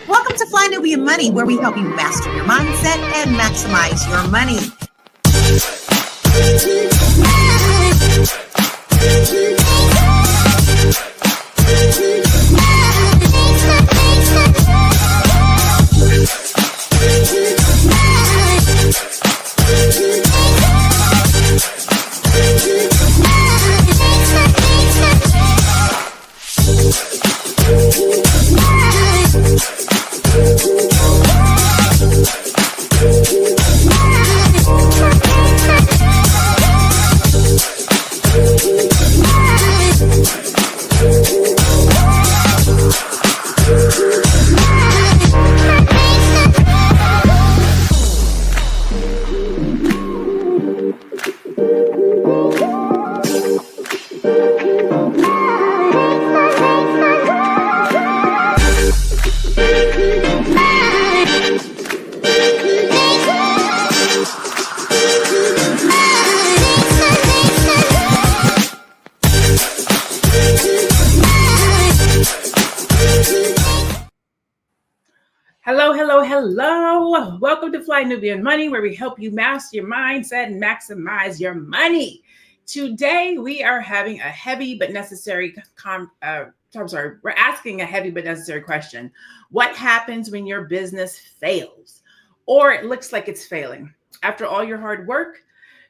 Welcome to Fly Nubian Money, where we help you master your mindset and maximize your money. Hello. Welcome to Fly Nubian Money, where we help you master your mindset and maximize your money. Today, we are having a heavy but necessary we're asking a heavy but necessary question. What happens when your business fails or it looks like it's failing? After all your hard work,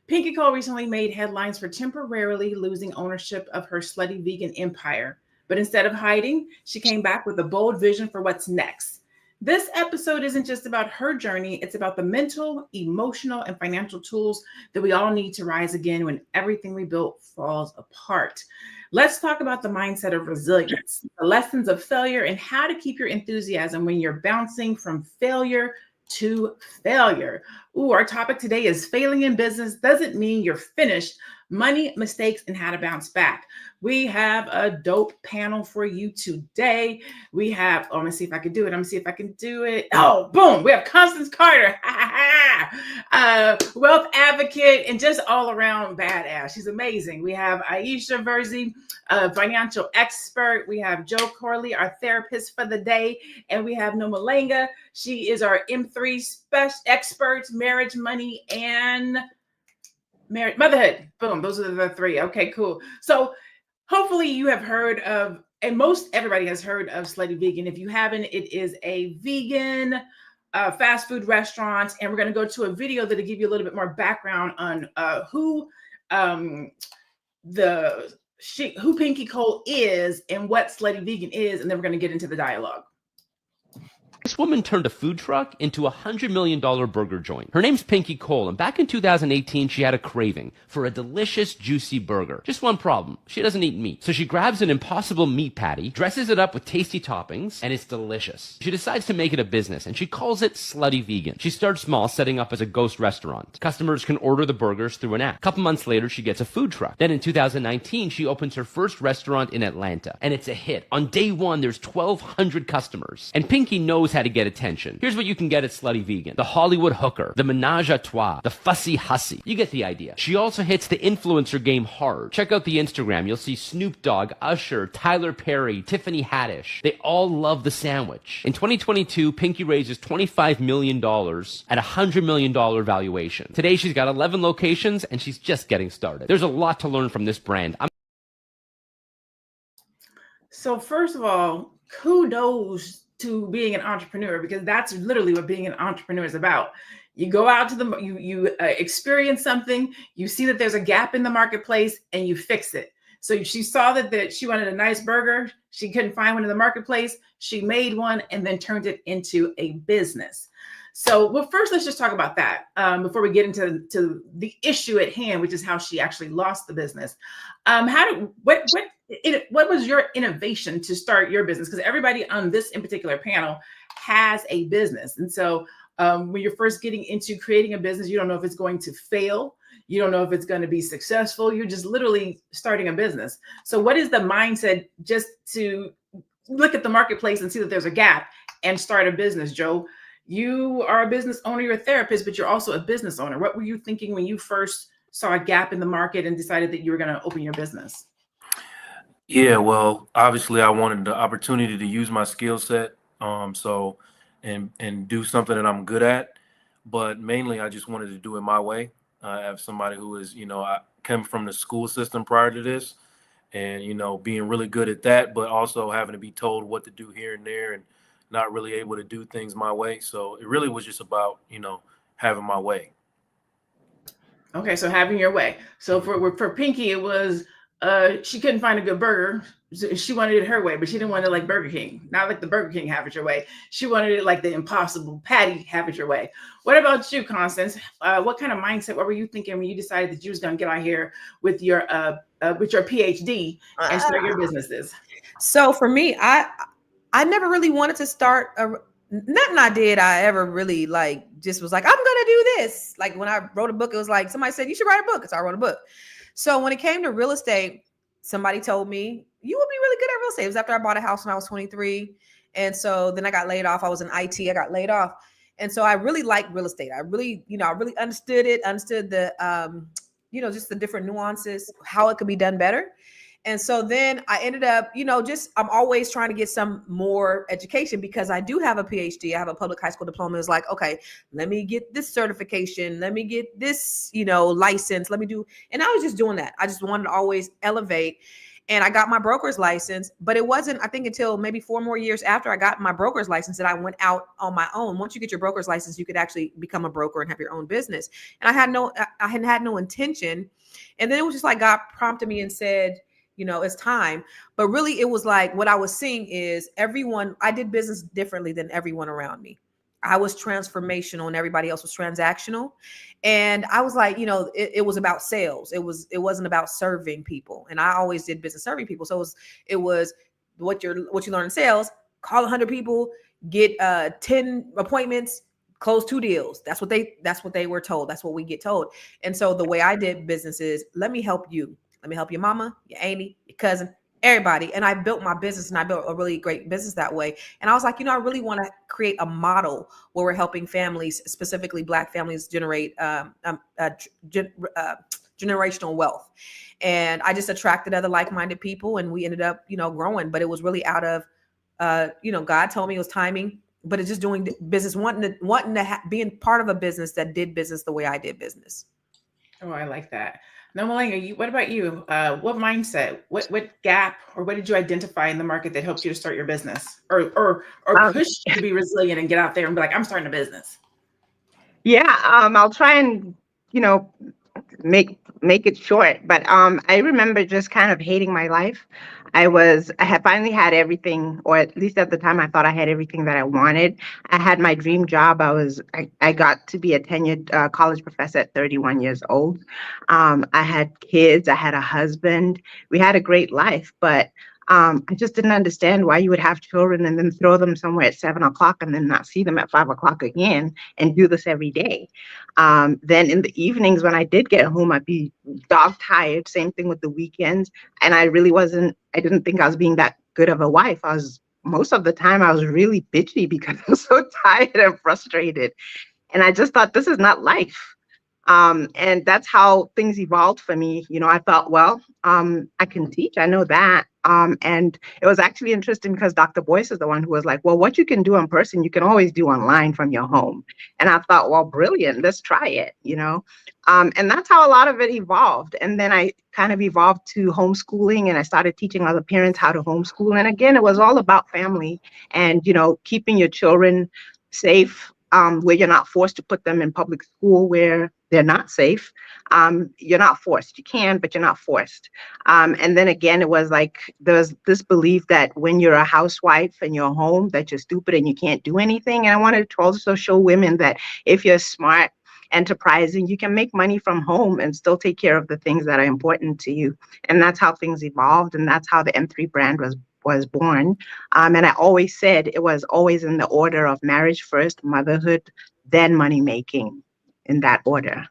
Nichole recently made headlines for temporarily losing ownership of her Slutty Vegan empire. But instead of hiding, she came back with a bold vision for what's next. This episode isn't just about her journey. It's about the mental, emotional, and financial tools that we all need to rise again when everything we built falls apart. Let's talk about the mindset of resilience, the lessons of failure, and how to keep your enthusiasm when you're bouncing from failure to failure. Our topic today is failing in business doesn't mean you're finished. Money, mistakes, and how to bounce back. We have a dope panel for you today. We have, let me see if I can do it. Oh, boom. We have Constance Carter, wealth advocate, and just all around badass. She's amazing. We have Aisha Verzi, a financial expert. We have Joe Corley, our therapist for the day. And we have Nomalanga. She is our M3 expert, marriage, money, and motherhood. Boom. Those are the three. Okay, cool. So hopefully you have heard of, and most everybody has heard of Slutty Vegan. If you haven't, it is a vegan fast food restaurant. And we're going to go to a video that'll give you a little bit more background on who Nichole is and what Slutty Vegan is. And then we're going to get into the dialogue. This woman turned a food truck into a $100 million burger joint. Her name's Nichole, and back in 2018, she had a craving for a delicious, juicy burger. Just one problem. She doesn't eat meat. So she grabs an Impossible meat patty, dresses it up with tasty toppings, and it's delicious. She decides to make it a business, and she calls it Slutty Vegan. She starts small, setting up as a ghost restaurant. Customers can order the burgers through an app. A couple months later, she gets a food truck. Then in 2019, she opens her first restaurant in Atlanta, and it's a hit. On day one, there's 1,200 customers, and Pinky knows how to get attention. Here's what you can get at Slutty Vegan: the Hollywood hooker, the menage a trois, the fussy hussy. You get the idea. She also hits the influencer game hard. Check out the Instagram. You'll see Snoop Dogg, Usher, Tyler Perry, Tiffany Haddish. They all love the sandwich. In 2022, Pinky raises $25 million at a $100 million valuation. Today, she's got 11 locations, and she's just getting started. There's a lot to learn from this brand. So first of all, kudos to being an entrepreneur, because that's literally what being an entrepreneur is about. You go out to you experience something, you see that there's a gap in the marketplace, and you fix it. So she saw that she wanted a nice burger. She couldn't find one in the marketplace. She made one and then turned it into a business. So, well, first, let's just talk about that before we get into the issue at hand, which is how she actually lost the business. What was your innovation to start your business? Because everybody on this in particular panel has a business. And so when you're first getting into creating a business, you don't know if it's going to fail. You don't know if it's going to be successful. You're just literally starting a business. So what is the mindset just to look at the marketplace and see that there's a gap and start a business, Joe? You are a business owner, you're a therapist, but you're also a business owner. What were you thinking when you first saw a gap in the market and decided that you were going to open your business? Yeah, well, obviously I wanted the opportunity to use my skill set So and do something that I'm good at. But mainly, I just wanted to do it my way. I have somebody who is, I come from the school system prior to this, and being really good at that, but also having to be told what to do here and there, and not really able to do things my way. So it really was just about having my way. Okay, so having your way. So for Pinky, it was she couldn't find a good burger. So she wanted it her way, but she didn't want it like Burger King. Not like the Burger King have it your way. She wanted it like the Impossible Patty have it your way. What about you, Constance? What kind of mindset? What were you thinking when you decided that you was gonna get out here with your PhD and start your businesses? So for me, I never really wanted to start nothing I ever really like just was like, I'm gonna do this. Like when I wrote a book, it was like somebody said you should write a book. So I wrote a book. So when it came to real estate, somebody told me you would be really good at real estate. It was after I bought a house when I was 23. And so then I got laid off. I was in IT, I got laid off. And so I really liked real estate. I really understood it, understood the just the different nuances, how it could be done better. And so then I ended up, I'm always trying to get some more education because I do have a PhD. I have a public high school diploma. It's like, okay, let me get this certification. Let me get this, license. Let me do. And I was just doing that. I just wanted to always elevate. And I got my broker's license, but it wasn't, I think, until maybe 4 more years after I got my broker's license that I went out on my own. Once you get your broker's license, you could actually become a broker and have your own business. And I hadn't had no intention. And then it was just like God prompted me and said, it's time. But really, it was like what I was seeing is I did business differently than everyone around me. I was transformational and everybody else was transactional. And I was like, it was about sales. It wasn't about serving people. And I always did business serving people. So it was what you learn in sales, call 100 people, get 10 appointments, close 2 deals. That's what they were told. That's what we get told. And so the way I did business is, let me help you. Let me help your mama, your auntie, your cousin, everybody. And I built my business and I built a really great business that way. And I was like, I really want to create a model where we're helping families, specifically Black families, generate generational wealth. And I just attracted other like-minded people and we ended up, growing. But it was really out of, God told me it was timing, but it's just doing business, wanting to being part of a business that did business the way I did business. Oh, I like that. Nomalanga, what about you? What mindset, what gap, or what did you identify in the market that helped you to start your business, or push you to be resilient and get out there and be like, I'm starting a business? Yeah, I'll try and make it short, but I remember just kind of hating my life. I had finally had everything, or at least at the time I thought I had everything that I wanted. I had my dream job. I got to be a tenured college professor at 31 years old. I had kids, I had a husband. We had a great life, but I just didn't understand why you would have children and then throw them somewhere at 7 o'clock and then not see them at 5 o'clock again and do this every day. Then in the evenings when I did get home, I'd be dog tired. Same thing with the weekends. And I didn't think I was being that good of a wife. Most of the time I was really bitchy because I was so tired and frustrated. And I just thought, this is not life. And that's how things evolved for me. I thought, well, I can teach. I know that. And it was actually interesting because Dr. Boyce is the one who was like, well, what you can do in person, you can always do online from your home. And I thought, well, brilliant. Let's try it, and that's how a lot of it evolved. And then I kind of evolved to homeschooling and I started teaching other parents how to homeschool. And again, it was all about family and, keeping your children safe, where you're not forced to put them in public school where they're not safe. You're not forced. You can, but you're not forced. And then again, it was like there's this belief that when you're a housewife and you're home, that you're stupid and you can't do anything. And I wanted to also show women that if you're smart, enterprising, you can make money from home and still take care of the things that are important to you. And that's how things evolved. And that's how the M3 brand was born. And I always said it was always in the order of marriage first, motherhood, then money making, in that order.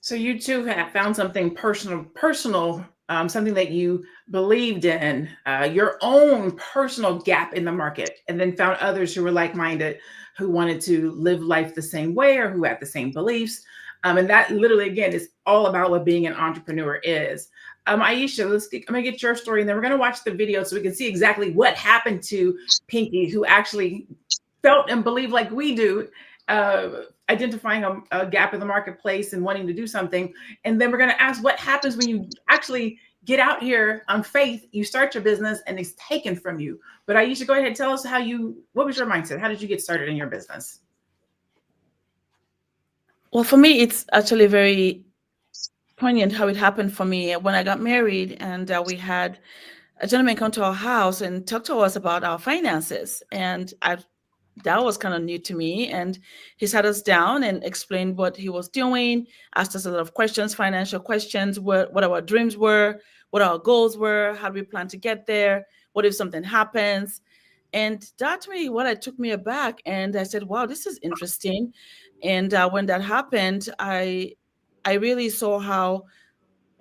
So you too have found something personal, something that you believed in, your own personal gap in the market, and then found others who were like-minded, who wanted to live life the same way or who had the same beliefs. And that literally, again, is all about what being an entrepreneur is. Aisha, I'm gonna get your story, and then we're gonna watch the video so we can see exactly what happened to Pinky, who actually felt and believed like we do, identifying a gap in the marketplace and wanting to do something. And then we're gonna ask what happens when you actually get out here on faith, you start your business and it's taken from you. But Aisha, go ahead and tell us what was your mindset? How did you get started in your business? Well, for me, it's actually very poignant how it happened for me when I got married, and we had a gentleman come to our house and talk to us about our finances. And that was kind of new to me. And he sat us down and explained what he was doing, asked us a lot of questions, financial questions, what our dreams were, what our goals were, how do we plan to get there, what if something happens. And that to me, what took me aback. And I said, wow, this is interesting. And when that happened, I really saw how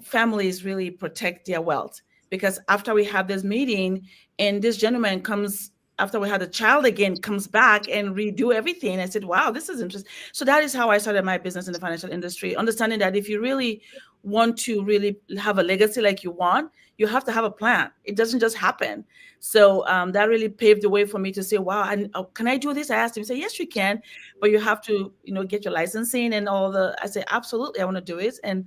families really protect their wealth. Because after we had this meeting, and this gentleman comes, after we had a child again, comes back and redo everything. I said, wow, this is interesting. So that is how I started my business in the financial industry, understanding that if you really want to really have a legacy like you want, you have to have a plan. It doesn't just happen. So that really paved the way for me to say, wow, can I do this? I asked him, he said, yes, you can, but you have to, get your licensing and I said, absolutely, I want to do it. And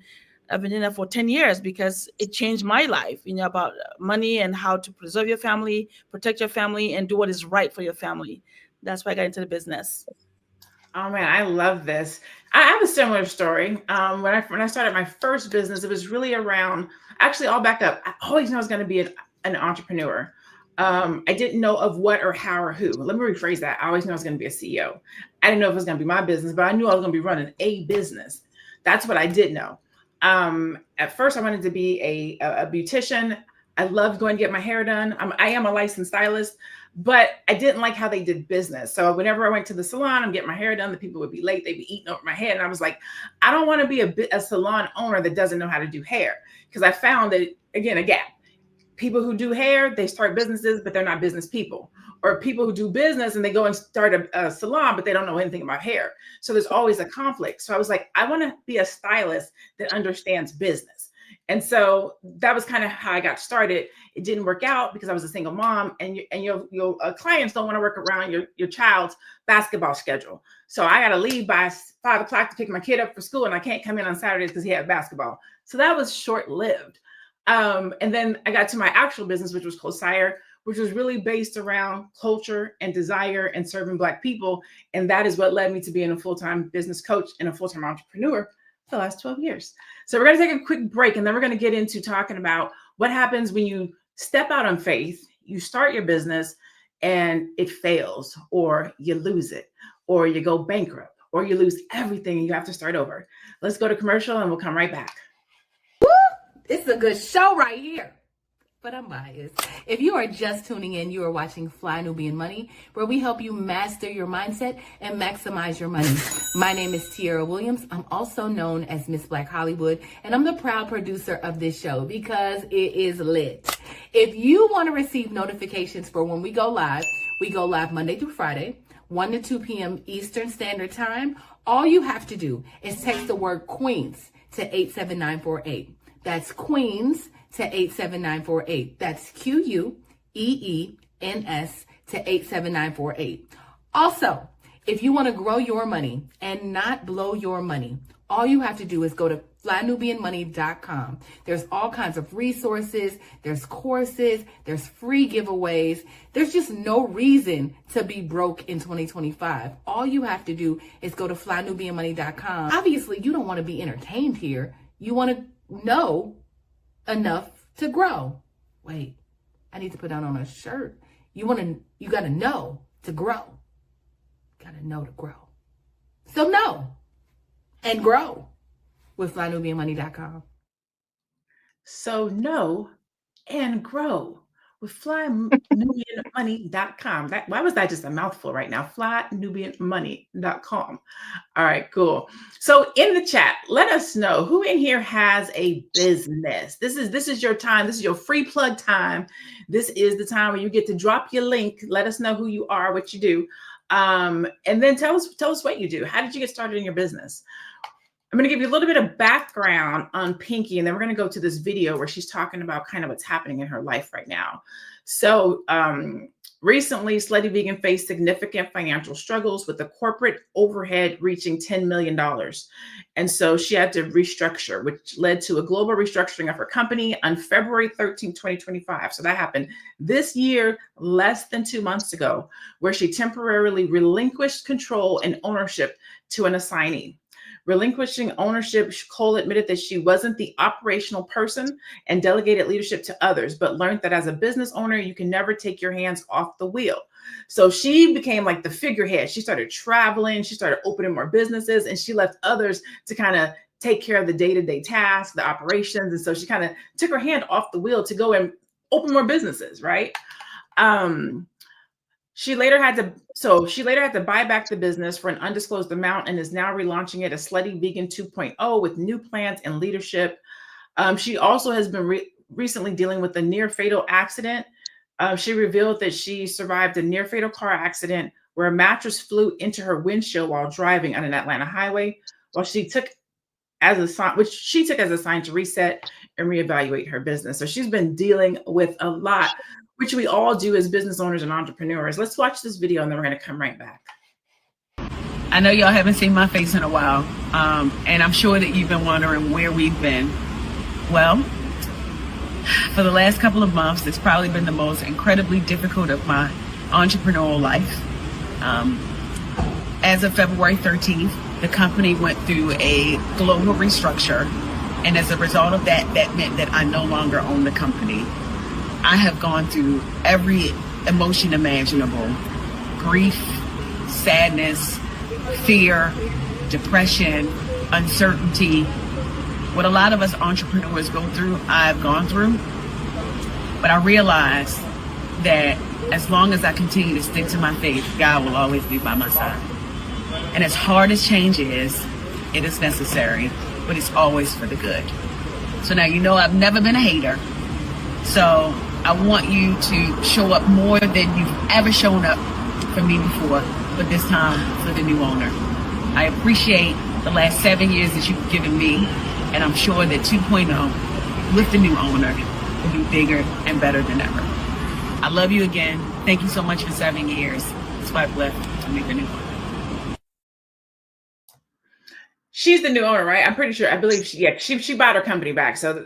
I've been in that for 10 years because it changed my life, about money and how to preserve your family, protect your family, and do what is right for your family. That's why I got into the business. Oh man, I love this. I have a similar story. When I started my first business, it was really around, actually, I'll back up. I always knew I was going to be an entrepreneur. I didn't know of what or how or who. Let me rephrase that. I always knew I was going to be a CEO. I didn't know if it was going to be my business, but I knew I was going to be running a business. That's what I did know. At first I wanted to be a beautician. I loved going to get my hair done. I am a licensed stylist, but I didn't like how they did business. So whenever I went to the salon, I'm getting my hair done, the people would be late. They'd be eating over my head. And I was like, I don't want to be a salon owner that doesn't know how to do hair. Because I found that, again, a gap. People who do hair, they start businesses, but they're not business people. Or people who do business and they go and start a salon, but they don't know anything about hair. So there's always a conflict. So I was like, I want to be a stylist that understands business. And so that was kind of how I got started. It didn't work out because I was a single mom, and your clients don't want to work around your child's basketball schedule. So I got to leave by 5 o'clock to pick my kid up for school, and I can't come in on Saturdays because he had basketball. So that was short-lived. And then I got to my actual business, which was Closire, which was really based around culture and desire and serving Black people. And that is what led me to being a full-time business coach and a full-time entrepreneur for the last 12 years. So we're going to take a quick break, and then we're going to get into talking about what happens when you step out on faith, you start your business and it fails, or you lose it, or you go bankrupt, or you lose everything and you have to start over. Let's go to commercial and we'll come right back. It's a good show right here. But I'm biased. If you are just tuning in, you are watching Fly Nubian Money, where we help you master your mindset and maximize your money. My name is Tiara Williams. I'm also known as Miss Black Hollywood, and I'm the proud producer of this show because it is lit. If you want to receive notifications for when we go live Monday through Friday, 1 to 2 p.m. Eastern Standard Time. All you have to do is text the word Queens to 87948. That's Queens to 87948. That's QUEENS to 87948. Also, if you want to grow your money and not blow your money, all you have to do is go to flynubianmoney.com. There's all kinds of resources, there's courses, there's free giveaways. There's just no reason to be broke in 2025. All you have to do is go to flynubianmoney.com. Obviously, you don't want to be entertained here. You want to know enough to grow. Wait, I need to put that on a shirt. You got to know to grow. Got to know to grow. So know and grow with flynubianmoney.com. So know and grow with flynubianmoney.com. Why was that just a mouthful right now? flynubianmoney.com. All right, cool. So in the chat, let us know who in here has a business. This is your time. This is your free plug time. This is the time where you get to drop your link. Let us know who you are, what you do. And then tell us what you do. How did you get started in your business? I'm going to give you a little bit of background on Pinky, and then we're going to go to this video where she's talking about kind of what's happening in her life right now. So recently, Slutty Vegan faced significant financial struggles with the corporate overhead reaching $10 million. And so she had to restructure, which led to a global restructuring of her company on February 13, 2025. So that happened this year, less than 2 months ago, where she temporarily relinquished control and ownership to an assignee. Relinquishing ownership, Nichole admitted that she wasn't the operational person and delegated leadership to others, but learned that as a business owner, you can never take your hands off the wheel. So she became like the figurehead. She started traveling, she started opening more businesses, and she left others to kind of take care of the day-to-day tasks, the operations. And so she kind of took her hand off the wheel to go and open more businesses, right? She later had to buy back the business for an undisclosed amount and is now relaunching it as Slutty Vegan 2.0 with new plans and leadership. She also has been recently dealing with a near fatal accident. She revealed that she survived a near fatal car accident where a mattress flew into her windshield while driving on an Atlanta highway, which she took as a sign to reset and reevaluate her business. So she's been dealing with a lot, which we all do as business owners and entrepreneurs. Let's watch this video and then we're going to come right back. I know y'all haven't seen my face in a while, and I'm sure that you've been wondering where we've been. Well, for the last couple of months, it's probably been the most incredibly difficult of my entrepreneurial life. As of February 13th, the company went through a global restructure, and as a result of that, that meant that I no longer own the company. I have gone through every emotion imaginable: grief, sadness, fear, depression, uncertainty. What a lot of us entrepreneurs go through, I've gone through. But I realized that as long as I continue to stick to my faith, God will always be by my side. And as hard as change is, it is necessary, but it's always for the good. So now you know I've never been a hater. So I want you to show up more than you've ever shown up for me before, but this time for the new owner. I appreciate the last 7 years that you've given me, and I'm sure that 2.0 with the new owner will be bigger and better than ever. I love you again. Thank you so much for 7 years. Swipe left to make the new owner. She's the new owner, right? I'm pretty sure. I believe she bought her company back. So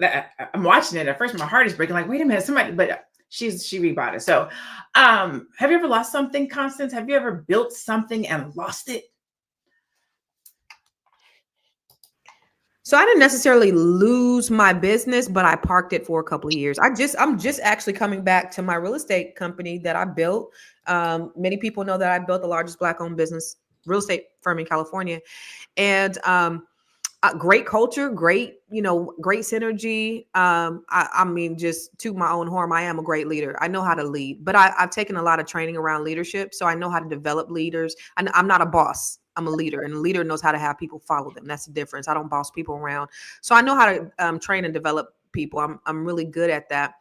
I'm watching it. At first, my heart is breaking. Like, wait a minute, somebody. But she rebought it. So, have you ever lost something, Constance? Have you ever built something and lost it? So I didn't necessarily lose my business, but I parked it for a couple of years. I'm just actually coming back to my real estate company that I built. Many people know that I built the largest Black-owned business real estate firm in California, and great culture, great synergy. I mean, just to my own harm, I am a great leader. I know how to lead, but I've taken a lot of training around leadership, so I know how to develop leaders. I'm not a boss. I'm a leader, and a leader knows how to have people follow them. That's the difference. I don't boss people around. So I know how to train and develop people. I'm really good at that.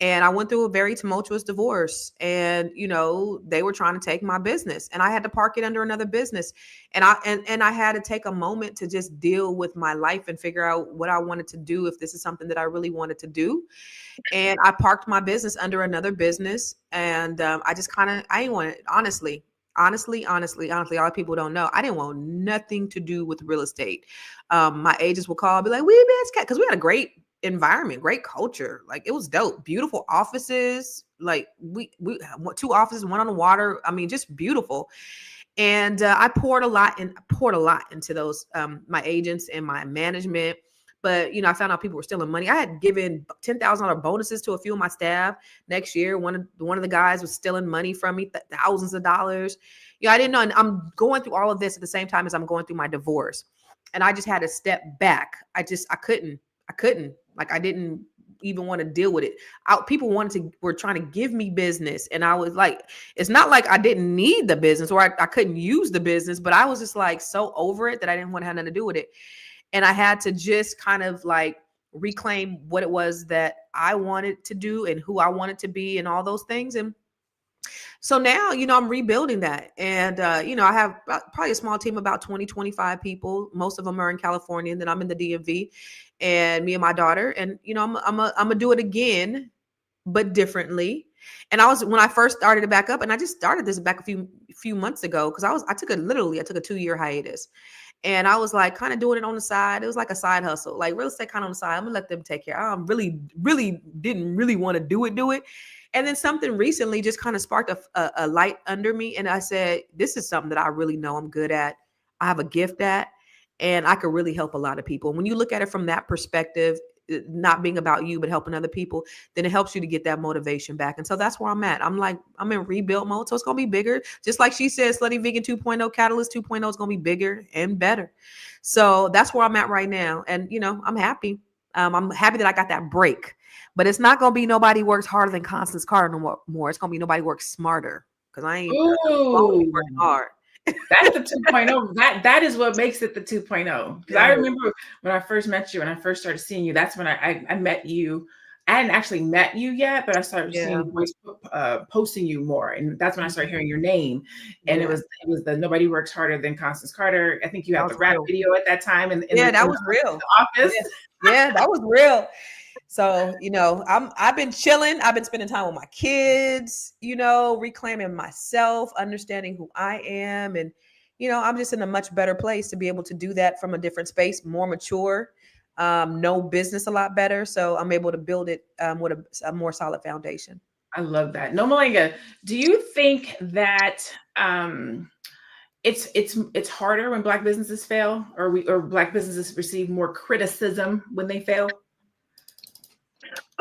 And I went through a very tumultuous divorce, and they were trying to take my business, and I had to park it under another business. And I had to take a moment to just deal with my life and figure out what I wanted to do, if this is something that I really wanted to do. And I parked my business under another business, and I just I didn't want it, honestly, a lot of people don't know. I didn't want nothing to do with real estate. My agents would call, be like, "We best cat," because we had a great environment, great culture. Like, it was dope, beautiful offices. Like we 2 offices, one on the water. I mean, just beautiful. And I poured a lot into those my agents and my management. But I found out people were stealing money. I had given $10,000 bonuses to a few of my staff. Next year, one of the guys was stealing money from me, thousands of dollars. I didn't know. And I'm going through all of this at the same time as I'm going through my divorce, and I just had to step back. I couldn't. Like, I didn't even want to deal with it. People were trying to give me business, and I was like, it's not like I didn't need the business or I couldn't use the business, but I was just like so over it that I didn't want to have nothing to do with it. And I had to just kind of like reclaim what it was that I wanted to do and who I wanted to be and all those things. And So now, I'm rebuilding that. And, I have probably a small team, about 20, 25 people. Most of them are in California. And then I'm in the DMV, and me and my daughter. And, I'm going to do it again, but differently. And when I first started it back up, and I just started this back a few months ago, because I took a 2-year hiatus. And I was like kind of doing it on the side. It was like a side hustle, like real estate kind of on the side. I'm gonna let them take care. I really didn't really want to do it. And then something recently just kind of sparked a light under me. And I said, this is something that I really know I'm good at. I have a gift at, and I could really help a lot of people. When you look at it from that perspective, not being about you, but helping other people, then it helps you to get that motivation back. And so that's where I'm at. I'm in rebuild mode. So it's going to be bigger. Just like she said, Slutty Vegan 2.0, Catalyst 2.0 is going to be bigger and better. So that's where I'm at right now. And, I'm happy. I'm happy that I got that break, but it's not going to be nobody works harder than Constance Carter no more. It's going to be nobody works smarter, because I ain't working hard. That's the 2.0. That is what makes it the 2.0. Because I remember when I first met you, when I first started seeing you, that's when I met you. I hadn't actually met you yet, but I started seeing your voice posting you more. And that's when I started hearing your name. And it was the Nobody Works Harder Than Constance Carter. I think you had the rap video at that time. And that was real. The office. Yeah, that was real. So, I've been chilling. I've been spending time with my kids, reclaiming myself, understanding who I am. And, I'm just in a much better place to be able to do that from a different space, more mature, know business a lot better. So I'm able to build it with a more solid foundation. I love that. Nomalanga, do you think that it's harder when Black businesses fail, or Black businesses receive more criticism when they fail?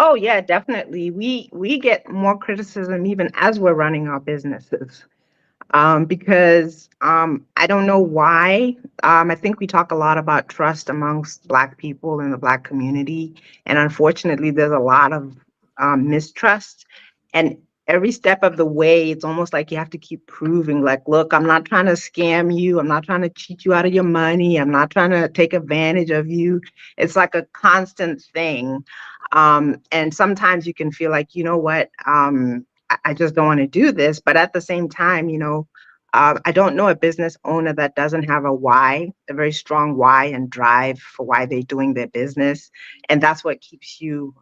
Oh yeah, definitely. We get more criticism even as we're running our businesses, because I don't know why. I think we talk a lot about trust amongst Black people in the Black community, and unfortunately, there's a lot of mistrust. And every step of the way, it's almost like you have to keep proving, like, look, I'm not trying to scam you. I'm not trying to cheat you out of your money. I'm not trying to take advantage of you. It's like a constant thing. And sometimes you can feel like, you know what, I just don't want to do this. But at the same time, I don't know a business owner that doesn't have a why, a very strong why and drive for why they're doing their business. And that's what keeps you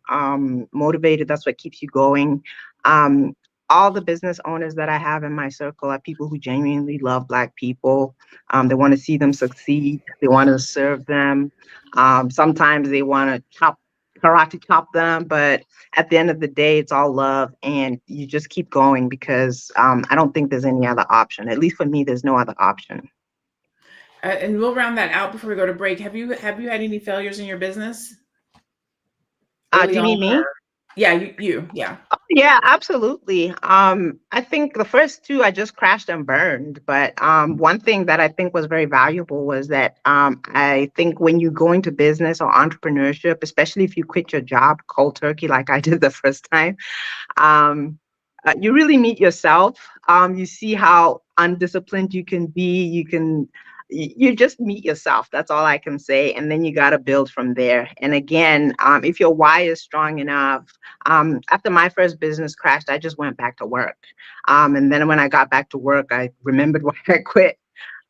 motivated. That's what keeps you going. All the business owners that I have in my circle are people who genuinely love Black people. They want to see them succeed. They want to serve them. Sometimes they want to karate chop them, but at the end of the day, it's all love, and you just keep going, because I don't think there's any other option. At least for me, there's no other option. And we'll round that out before we go to break. Have you had any failures in your business? Do you mean me? Yeah, you. Yeah. Oh, yeah, absolutely. I think the first two I just crashed and burned. But one thing that I think was very valuable was that I think when you go into business or entrepreneurship, especially if you quit your job cold turkey like I did the first time, you really meet yourself. You see how undisciplined you can be. You just meet yourself. That's all I can say. And then you got to build from there. And again, if your why is strong enough, after my first business crashed, I just went back to work. And then when I got back to work, I remembered why I quit.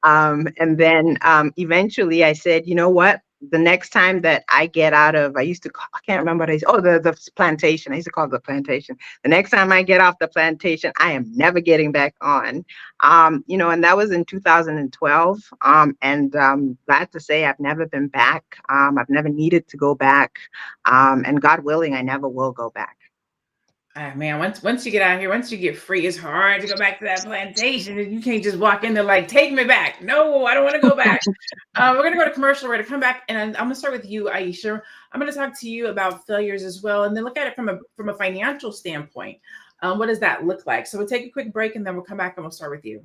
And then eventually I said, you know what? The next time that I get out of, I can't remember what the plantation. I used to call it the plantation. The next time I get off the plantation, I am never getting back on. And that was in 2012. And glad to say I've never been back. I've never needed to go back. And God willing, I never will go back. Man, once you get out here, once you get free, it's hard to go back to that plantation. And you can't just walk in there like, take me back. No, I don't want to go back. We're going to go to commercial. We're going to come back. And I'm going to start with you, Aisha. I'm going to talk to you about failures as well. And then look at it from a financial standpoint. What does that look like? So we'll take a quick break, and then we'll come back and we'll start with you.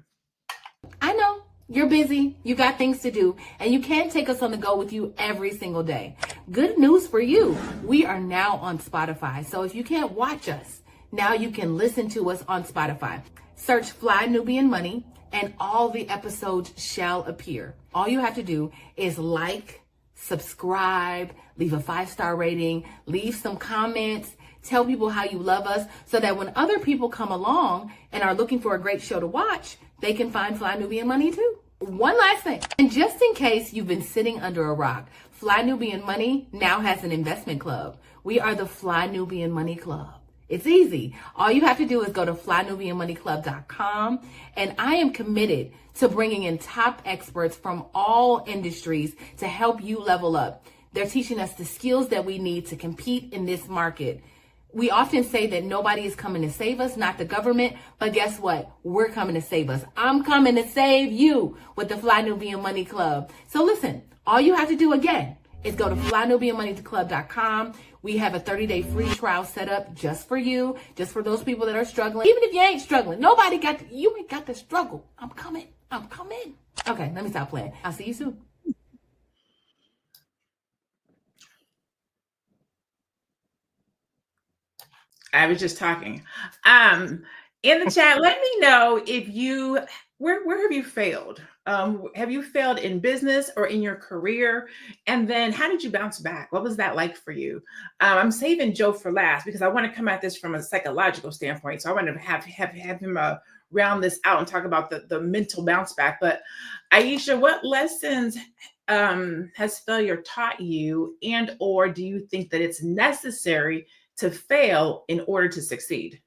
I know. You're busy, you got things to do, and you can't take us on the go with you every single day. Good news for you. We are now on Spotify. So if you can't watch us, now you can listen to us on Spotify. Search Fly Nubian Money and all the episodes shall appear. All you have to do is like, subscribe, leave a 5-star rating, leave some comments. Tell people how you love us so that when other people come along and are looking for a great show to watch, they can find Fly Nubian Money too. One last thing, and just in case you've been sitting under a rock, Fly Nubian Money now has an investment club. We are the Fly Nubian Money Club. It's easy. All you have to do is go to flynubianmoneyclub.com, and I am committed to bringing in top experts from all industries to help you level up. They're teaching us the skills that we need to compete in this market. We often say that nobody is coming to save us, not the government, but guess what? We're coming to save us. I'm coming to save you with the Fly Nubian Money Club. So listen, all you have to do again is go to flynubianmoneyclub.com. We have a 30-day free trial set up just for you, just for those people that are struggling. Even if you ain't struggling, you ain't got to struggle. I'm coming. Okay, let me stop playing. I'll see you soon. I was just talking. In the chat, let me know if where have you failed? Have you failed in business or in your career? And then how did you bounce back? What was that like for you? I'm saving Joe for last because I want to come at this from a psychological standpoint. So I want to have him round this out and talk about the mental bounce back. But Aisha, what lessons has failure taught you, and or do you think that it's necessary to fail in order to succeed?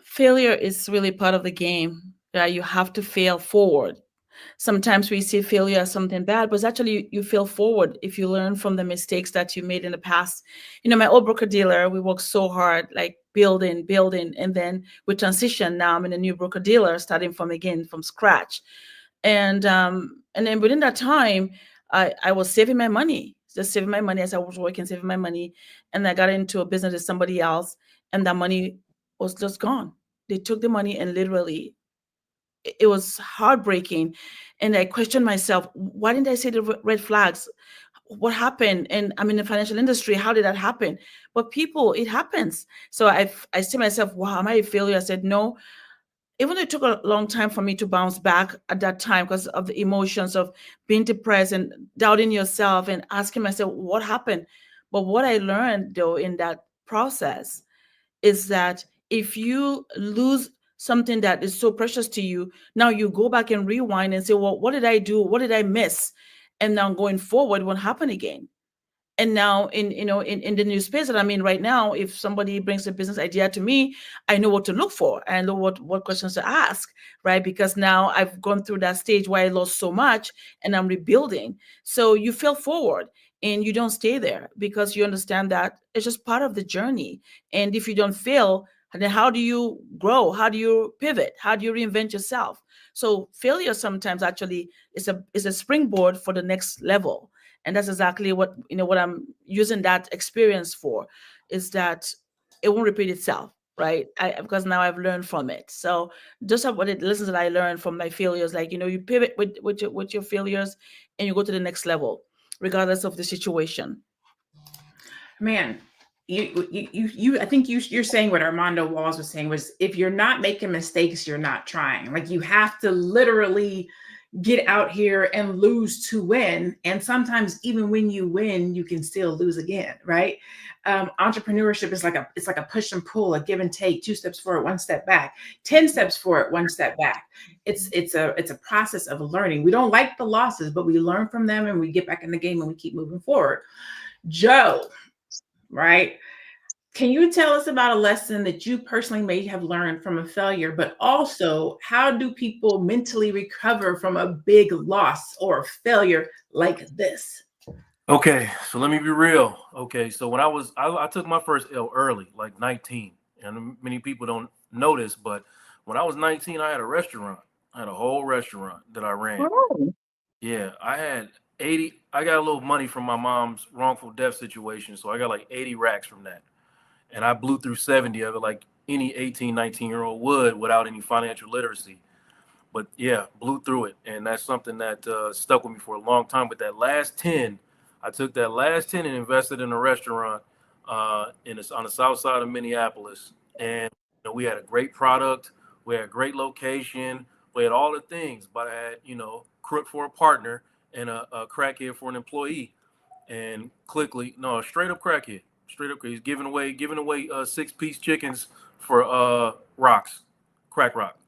Failure is really part of the game. Yeah, you have to fail forward. Sometimes we see failure as something bad, but it's actually you fail forward if you learn from the mistakes that you made in the past. My old broker dealer, we worked so hard, like building, and then we transitioned. Now I'm in a new broker dealer, starting from scratch. And then within that time, I was saving my money, just saving my money as I was working, saving my money. And I got into a business with somebody else, and that money was just gone. They took the money and literally, it was heartbreaking. And I questioned myself, why didn't I see the red flags? What happened? And I'm in the financial industry. How did that happen? But people, it happens. So I see myself, wow, am I a failure? I said, no. Even though it took a long time for me to bounce back at that time because of the emotions of being depressed and doubting yourself and asking myself, what happened? But what I learned, though, in that process is that if you lose something that is so precious to you, now you go back and rewind and say, well, what did I do? What did I miss? And now going forward won't happen again. And now in the new space that I'm in right now, if somebody brings a business idea to me, I know what to look for. I know what questions to ask, right? Because now I've gone through that stage where I lost so much and I'm rebuilding. So you fail forward and you don't stay there because you understand that it's just part of the journey. And if you don't fail, then how do you grow? How do you pivot? How do you reinvent yourself? So failure sometimes actually is a springboard for the next level. And that's exactly what I'm using that experience for, is that it won't repeat itself, right? Because now I've learned from it. So just what the lessons that I learned from my failures, like, you pivot with your failures and you go to the next level, regardless of the situation. Man, I think you're saying what Armando Walls was saying was, if you're not making mistakes, you're not trying. Like, you have to literally get out here and lose to win. And sometimes even when you win, you can still lose again, right? Entrepreneurship is like a push and pull, a give and take, 2 steps forward, 1 step back, 10 steps forward, 1 step back. It's a process of learning. We don't like the losses, but we learn from them and we get back in the game and we keep moving forward. Joe, right? Can you tell us about a lesson that you personally may have learned from a failure, but also how do people mentally recover from a big loss or failure like this? Okay, so let me be real. Okay, so when I took my first L early, like 19, and many people don't know this, but when I was 19, I had a restaurant. I had a whole restaurant that I ran. Oh. Yeah, I got a little money from my mom's wrongful death situation, so I got like 80 racks from that. And I blew through 70 of it like any 18, 19-year-old would without any financial literacy. But yeah, blew through it. And that's something that stuck with me for a long time. But that last 10, I took that last 10 and invested in a restaurant on the south side of Minneapolis. And we had a great product. We had a great location. We had all the things. But I had, crook for a partner and a crackhead for an employee. And straight up crackhead. straight up crazy. Giving away 6-piece chickens for rocks, crack rock.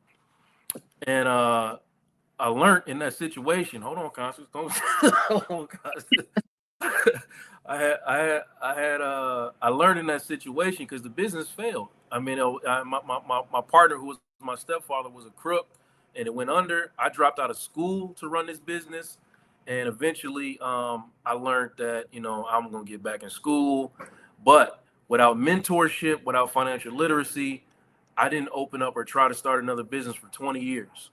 And I learned in that situation. Hold on, Constance. Don't. Hold on, Constance. I learned in that situation because the business failed. I mean, my partner, who was my stepfather, was a crook, and it went under. I dropped out of school to run this business, and eventually, I learned that I'm gonna get back in school, but without mentorship, without financial literacy, I didn't open up or try to start another business for 20 years.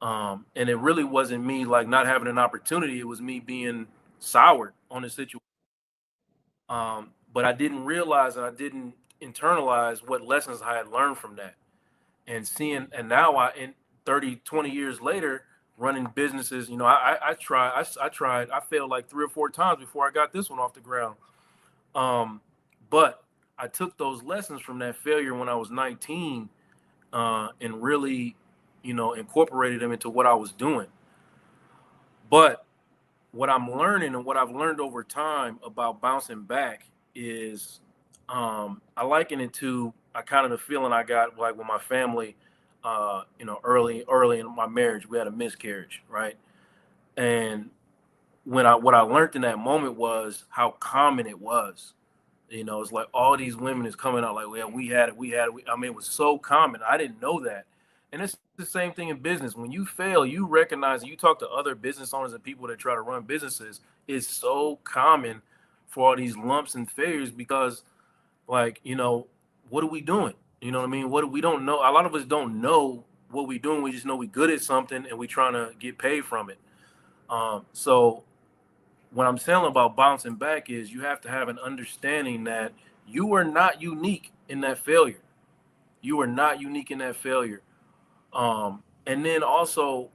And it really wasn't me like not having an opportunity. It was me being soured on the situation. But I didn't realize and I didn't internalize what lessons I had learned from that. And now in 20 years later, running businesses, I failed like 3 or 4 times before I got this one off the ground. But I took those lessons from that failure when I was 19 and really, incorporated them into what I was doing. But what I'm learning and what I've learned over time about bouncing back is I liken it to kind of the feeling I got like with my family, early in my marriage. We had a miscarriage, right? And what I learned in that moment was how common it was. It's like all these women is coming out like, well, we had it. I mean, it was so common. I didn't know that. And it's the same thing in business. When you fail, you recognize, and you talk to other business owners and people that try to run businesses, it's so common for all these lumps and failures because, like, what are we doing? You know what I mean? We don't know. A lot of us don't know what we're doing. We just know we're good at something and we're trying to get paid from it. So what I'm saying about bouncing back is you have to have an understanding that you are not unique in that failure. You are not unique in that failure. And then also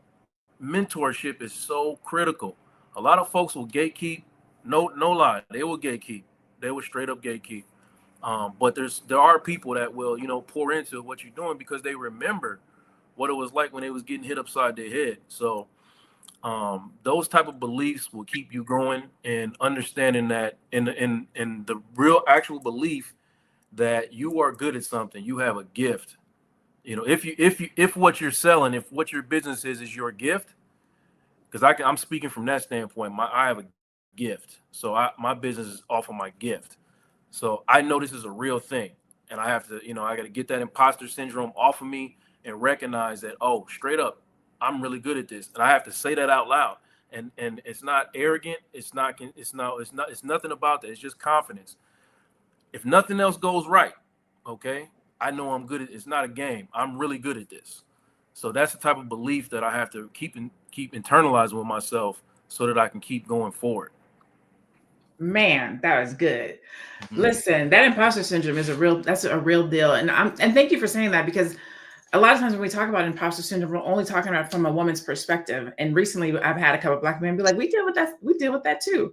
mentorship is so critical. A lot of folks will gatekeep. No lie. They will gatekeep. They will straight up gatekeep. But there are people that will, pour into what you're doing because they remember what it was like when they was getting hit upside their head. So those type of beliefs will keep you going and understanding that in the real actual belief that you are good at something, you have a gift. If what you're selling, if what your business is your gift, because I'm speaking from that standpoint, I have a gift. So my business is off of my gift. So I know this is a real thing, and I have to, I got to get that imposter syndrome off of me and recognize that, straight up, I'm really good at this, and I have to say that out loud. And it's not arrogant. It's nothing about that. It's just confidence. If nothing else goes right, okay, I know I'm good at it. It's not a game. I'm really good at this. So that's the type of belief that I have to keep internalizing with myself so that I can keep going forward. Man, that was good. Mm-hmm. Listen, that imposter syndrome is that's a real deal. And thank you for saying that, because a lot of times when we talk about imposter syndrome, we're only talking about it from a woman's perspective. And recently I've had a couple of Black men be like, we deal with that too.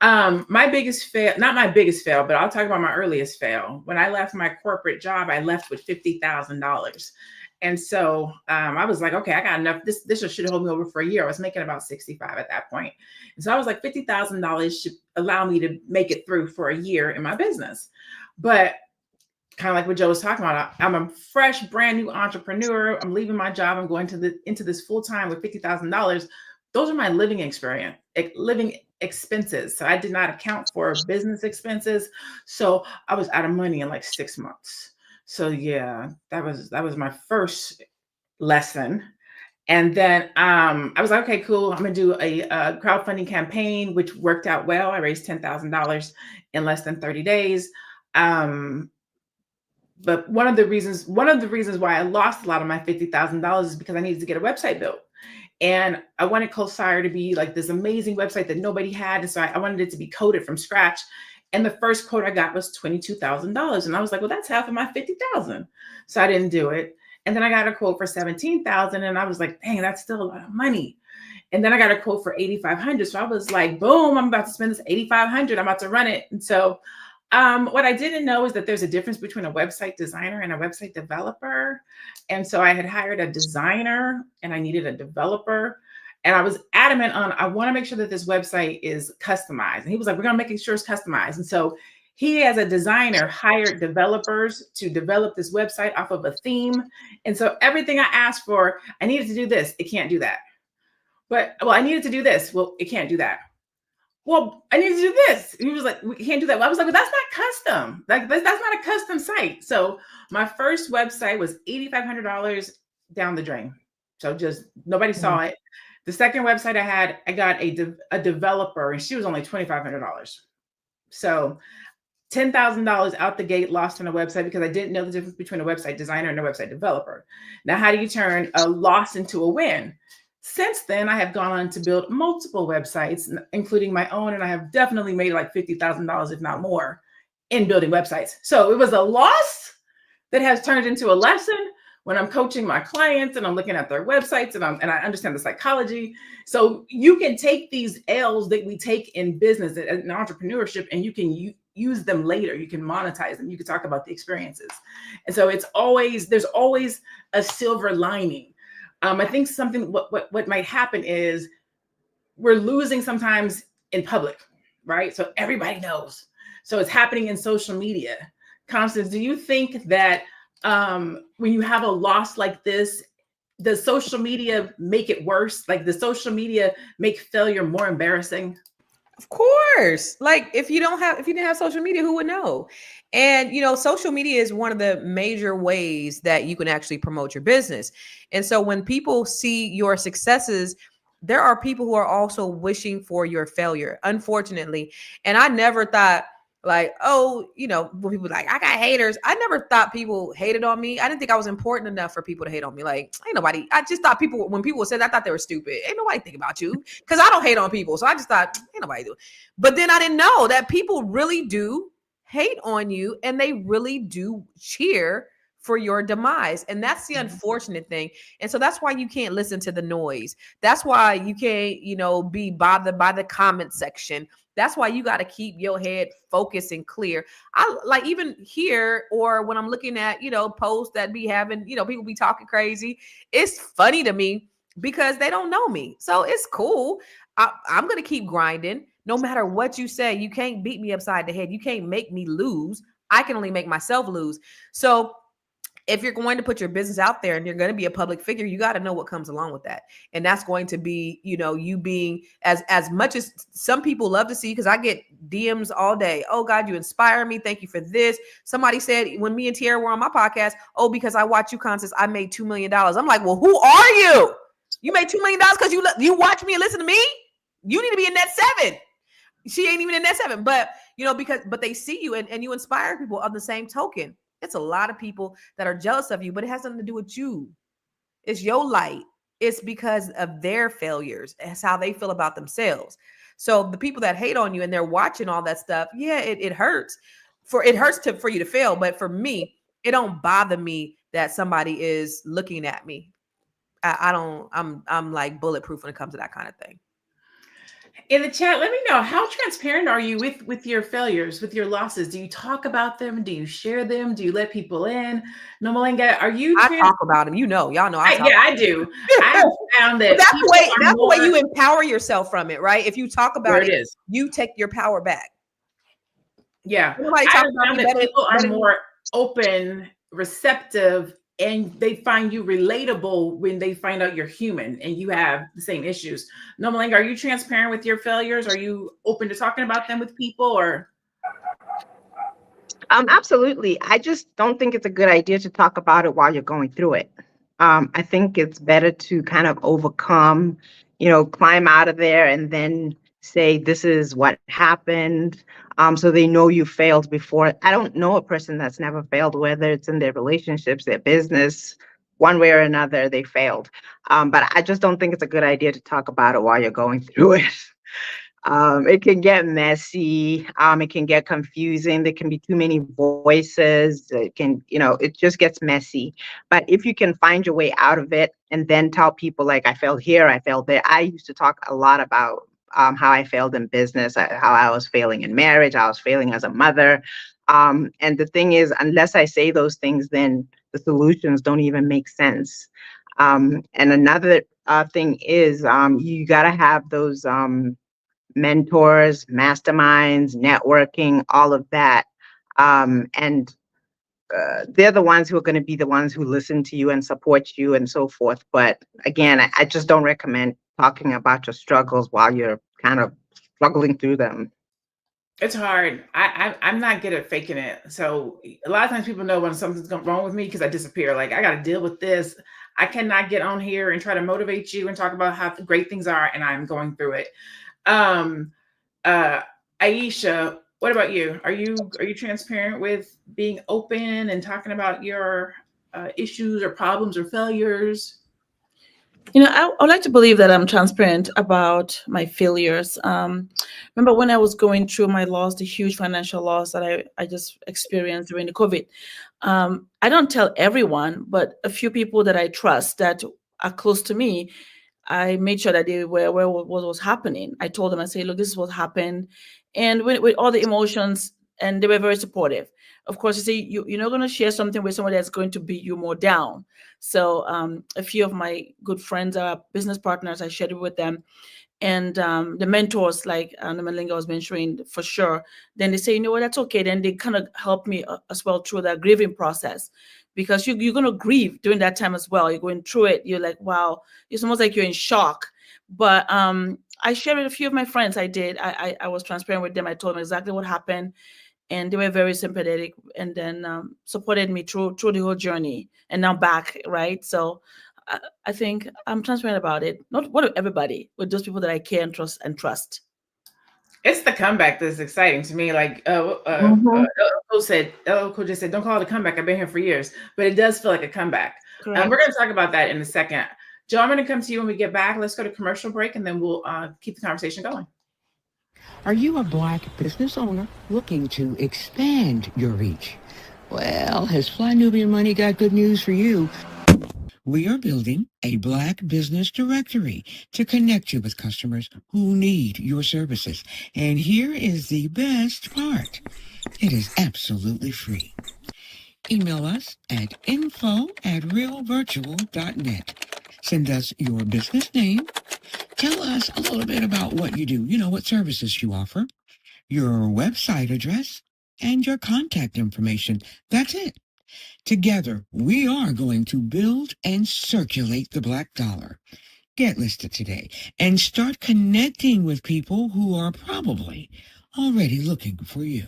My biggest fail, not my biggest fail, but I'll talk about my earliest fail. When I left my corporate job, I left with $50,000. And so I was like, okay, I got enough. This should hold me over for a year. I was making about 65 at that point. And so I was like, $50,000 should allow me to make it through for a year in my business. But kind of like what Joe was talking about, I'm a fresh, brand new entrepreneur. I'm leaving my job. I'm going into this full time with $50,000. Those are my living expenses. So I did not account for business expenses. So I was out of money in like 6 months. So yeah, that was my first lesson. And then I was like, okay, cool. I'm gonna do a crowdfunding campaign, which worked out well. I raised $10,000 in less than 30 days. But one of the reasons why I lost a lot of my $50,000 is because I needed to get a website built. And I wanted Cosire to be like this amazing website that nobody had. And so I wanted it to be coded from scratch. And the first quote I got was $22,000. And I was like, well, that's half of my $50,000. So I didn't do it. And then I got a quote for $17,000. And I was like, dang, that's still a lot of money. And then I got a quote for $8,500. So I was like, boom, I'm about to spend this $8,500. I'm about to run it. And so what I didn't know is that there's a difference between a website designer and a website developer. And so I had hired a designer and I needed a developer. And I was adamant on, I want to make sure that this website is customized. And he was like, we're going to make sure it's customized. And so he as a designer hired developers to develop this website off of a theme. And so everything I asked for, I needed to do this. It can't do that. But well, I needed to do this. Well, it can't do that. Well, I need to do this. And he was like, we can't do that. Well, I was like, well, that's not custom. Like that's not a custom site. So my first website was $8,500 down the drain. So just nobody saw it. The second website I had, I got a developer, and she was only $2,500. So $10,000 out the gate lost on a website because I didn't know the difference between a website designer and a website developer. Now, how do you turn a loss into a win? Since then, I have gone on to build multiple websites, including my own, and I have definitely made like $50,000, if not more, in building websites. So it was a loss that has turned into a lesson when I'm coaching my clients and I'm looking at their websites and I understand the psychology. So you can take these L's that we take in business and entrepreneurship, and you can use them later. You can monetize them. You can talk about the experiences. And so there's always a silver lining. I think what might happen is we're losing sometimes in public, right? So everybody knows. So it's happening in social media. Constance, do you think that when you have a loss like this, does social media make it worse? Like, does social media make failure more embarrassing? Of course. Like if you didn't have social media, who would know? And social media is one of the major ways that you can actually promote your business. And so when people see your successes, there are people who are also wishing for your failure, unfortunately. And I never thought like, when people like, I got haters. I never thought people hated on me. I didn't think I was important enough for people to hate on me. Like, ain't nobody. I just thought when people said that, I thought they were stupid. Ain't nobody think about you, because I don't hate on people. So I just thought, ain't nobody do. But then I didn't know that people really do hate on you, and they really do cheer for your demise. And that's the unfortunate thing. And so that's why you can't listen to the noise. That's why you can't, be bothered by the comment section. That's why you got to keep your head focused and clear. I like, even here, or when I'm looking at, posts that be having, people be talking crazy. It's funny to me because they don't know me. So it's cool. I'm going to keep grinding. No matter what you say, you can't beat me upside the head. You can't make me lose. I can only make myself lose. So if you're going to put your business out there and you're going to be a public figure, you got to know what comes along with that. And that's going to be, you being as much as some people love to see, because I get DMs all day. Oh God, you inspire me. Thank you for this. Somebody said when me and Tiara were on my podcast, oh, because I watch you, Constance, I made $2 million. I'm like, well, who are you? You made $2 million because you watch me and listen to me? You need to be in net 7. She ain't even in net 7, but but they see you and you inspire people on the same token. It's a lot of people that are jealous of you, but it has nothing to do with you. It's your light. It's because of their failures. It's how they feel about themselves. So the people that hate on you and they're watching all that stuff, yeah, it hurts. For you to fail, but for me, it don't bother me that somebody is looking at me. I'm like bulletproof when it comes to that kind of thing. In the chat, let me know, how transparent are you with your failures, with your losses? Do you talk about them? Do you share them? Do you let people in? Nomalanga, are you? I talk about them. Y'all know. I do. I found that that's the way you empower yourself from it, right? If you talk about it, you take your power back. Yeah, I found that people are more open, receptive, and they find you relatable when they find out you're human and you have the same issues. Nomalanga, are you transparent with your failures? Are you open to talking about them with people, or? Absolutely. I just don't think it's a good idea to talk about it while you're going through it. I think it's better to kind of overcome, climb out of there and then say, this is what happened. So they know you failed before. I don't know a person that's never failed, whether it's in their relationships, their business, one way or another, they failed. But I just don't think it's a good idea to talk about it while you're going through it. It can get messy. It can get confusing. There can be too many voices. It can, it just gets messy. But if you can find your way out of it and then tell people like, I failed here, I failed there. I used to talk a lot about how I failed in business, how I was failing in marriage, I was failing as a mother. And the thing is, unless I say those things, then the solutions don't even make sense. And another thing is you got to have those mentors, masterminds, networking, all of that. And they're the ones who are going to be the ones who listen to you and support you and so forth. But again, I just don't recommend talking about your struggles while you're kind of struggling through them. It's hard. I'm not good at faking it. So a lot of times people know when something's wrong with me because I disappear. Like, I got to deal with this. I cannot get on here and try to motivate you and talk about how great things are, and I'm going through it. Aisha, what about you? Are you transparent with being open and talking about your issues or problems or failures? I would like to believe that I'm transparent about my failures. Remember when I was going through my loss, the huge financial loss that I just experienced during the COVID. I don't tell everyone, but a few people that I trust that are close to me, I made sure that they were aware of what was happening. I told them, I say, look, this is what happened. And with all the emotions, and they were very supportive. Of course, you see, you're not going to share something with somebody that's going to beat you more down. So a few of my good friends are business partners. I shared it with them. And the mentors, like Nomalanga was mentioning, for sure. Then they say, you know what, that's okay. Then they kind of help me as well through that grieving process. Because you're going to grieve during that time as well. You're going through it. You're like, wow, it's almost like you're in shock. But I shared with a few of my friends. I did. I was transparent with them. I told them exactly what happened. And they were very sympathetic, and then supported me through the whole journey. And now back, right? So I think I'm transparent about it. Not with everybody, with those people that I care and trust. It's the comeback that's exciting to me. Like Mhm. Elko just said, don't call it a comeback. I've been here for years, but it does feel like a comeback. Correct. We're going to talk about that in a second. Joe, I'm going to come to you when we get back. Let's go to commercial break, and then we'll keep the conversation going. Are you a Black business owner looking to expand your reach? Well, has Fly Nubian Money got good news for you? We are building a Black business directory to connect you with customers who need your services. And here is the best part. It is absolutely free. Email us at info@realvirtual.net. Send us your business name. Tell us a little bit about what you do, what services you offer, your website address, and your contact information. That's it. Together, we are going to build and circulate the Black dollar. Get listed today and start connecting with people who are probably already looking for you.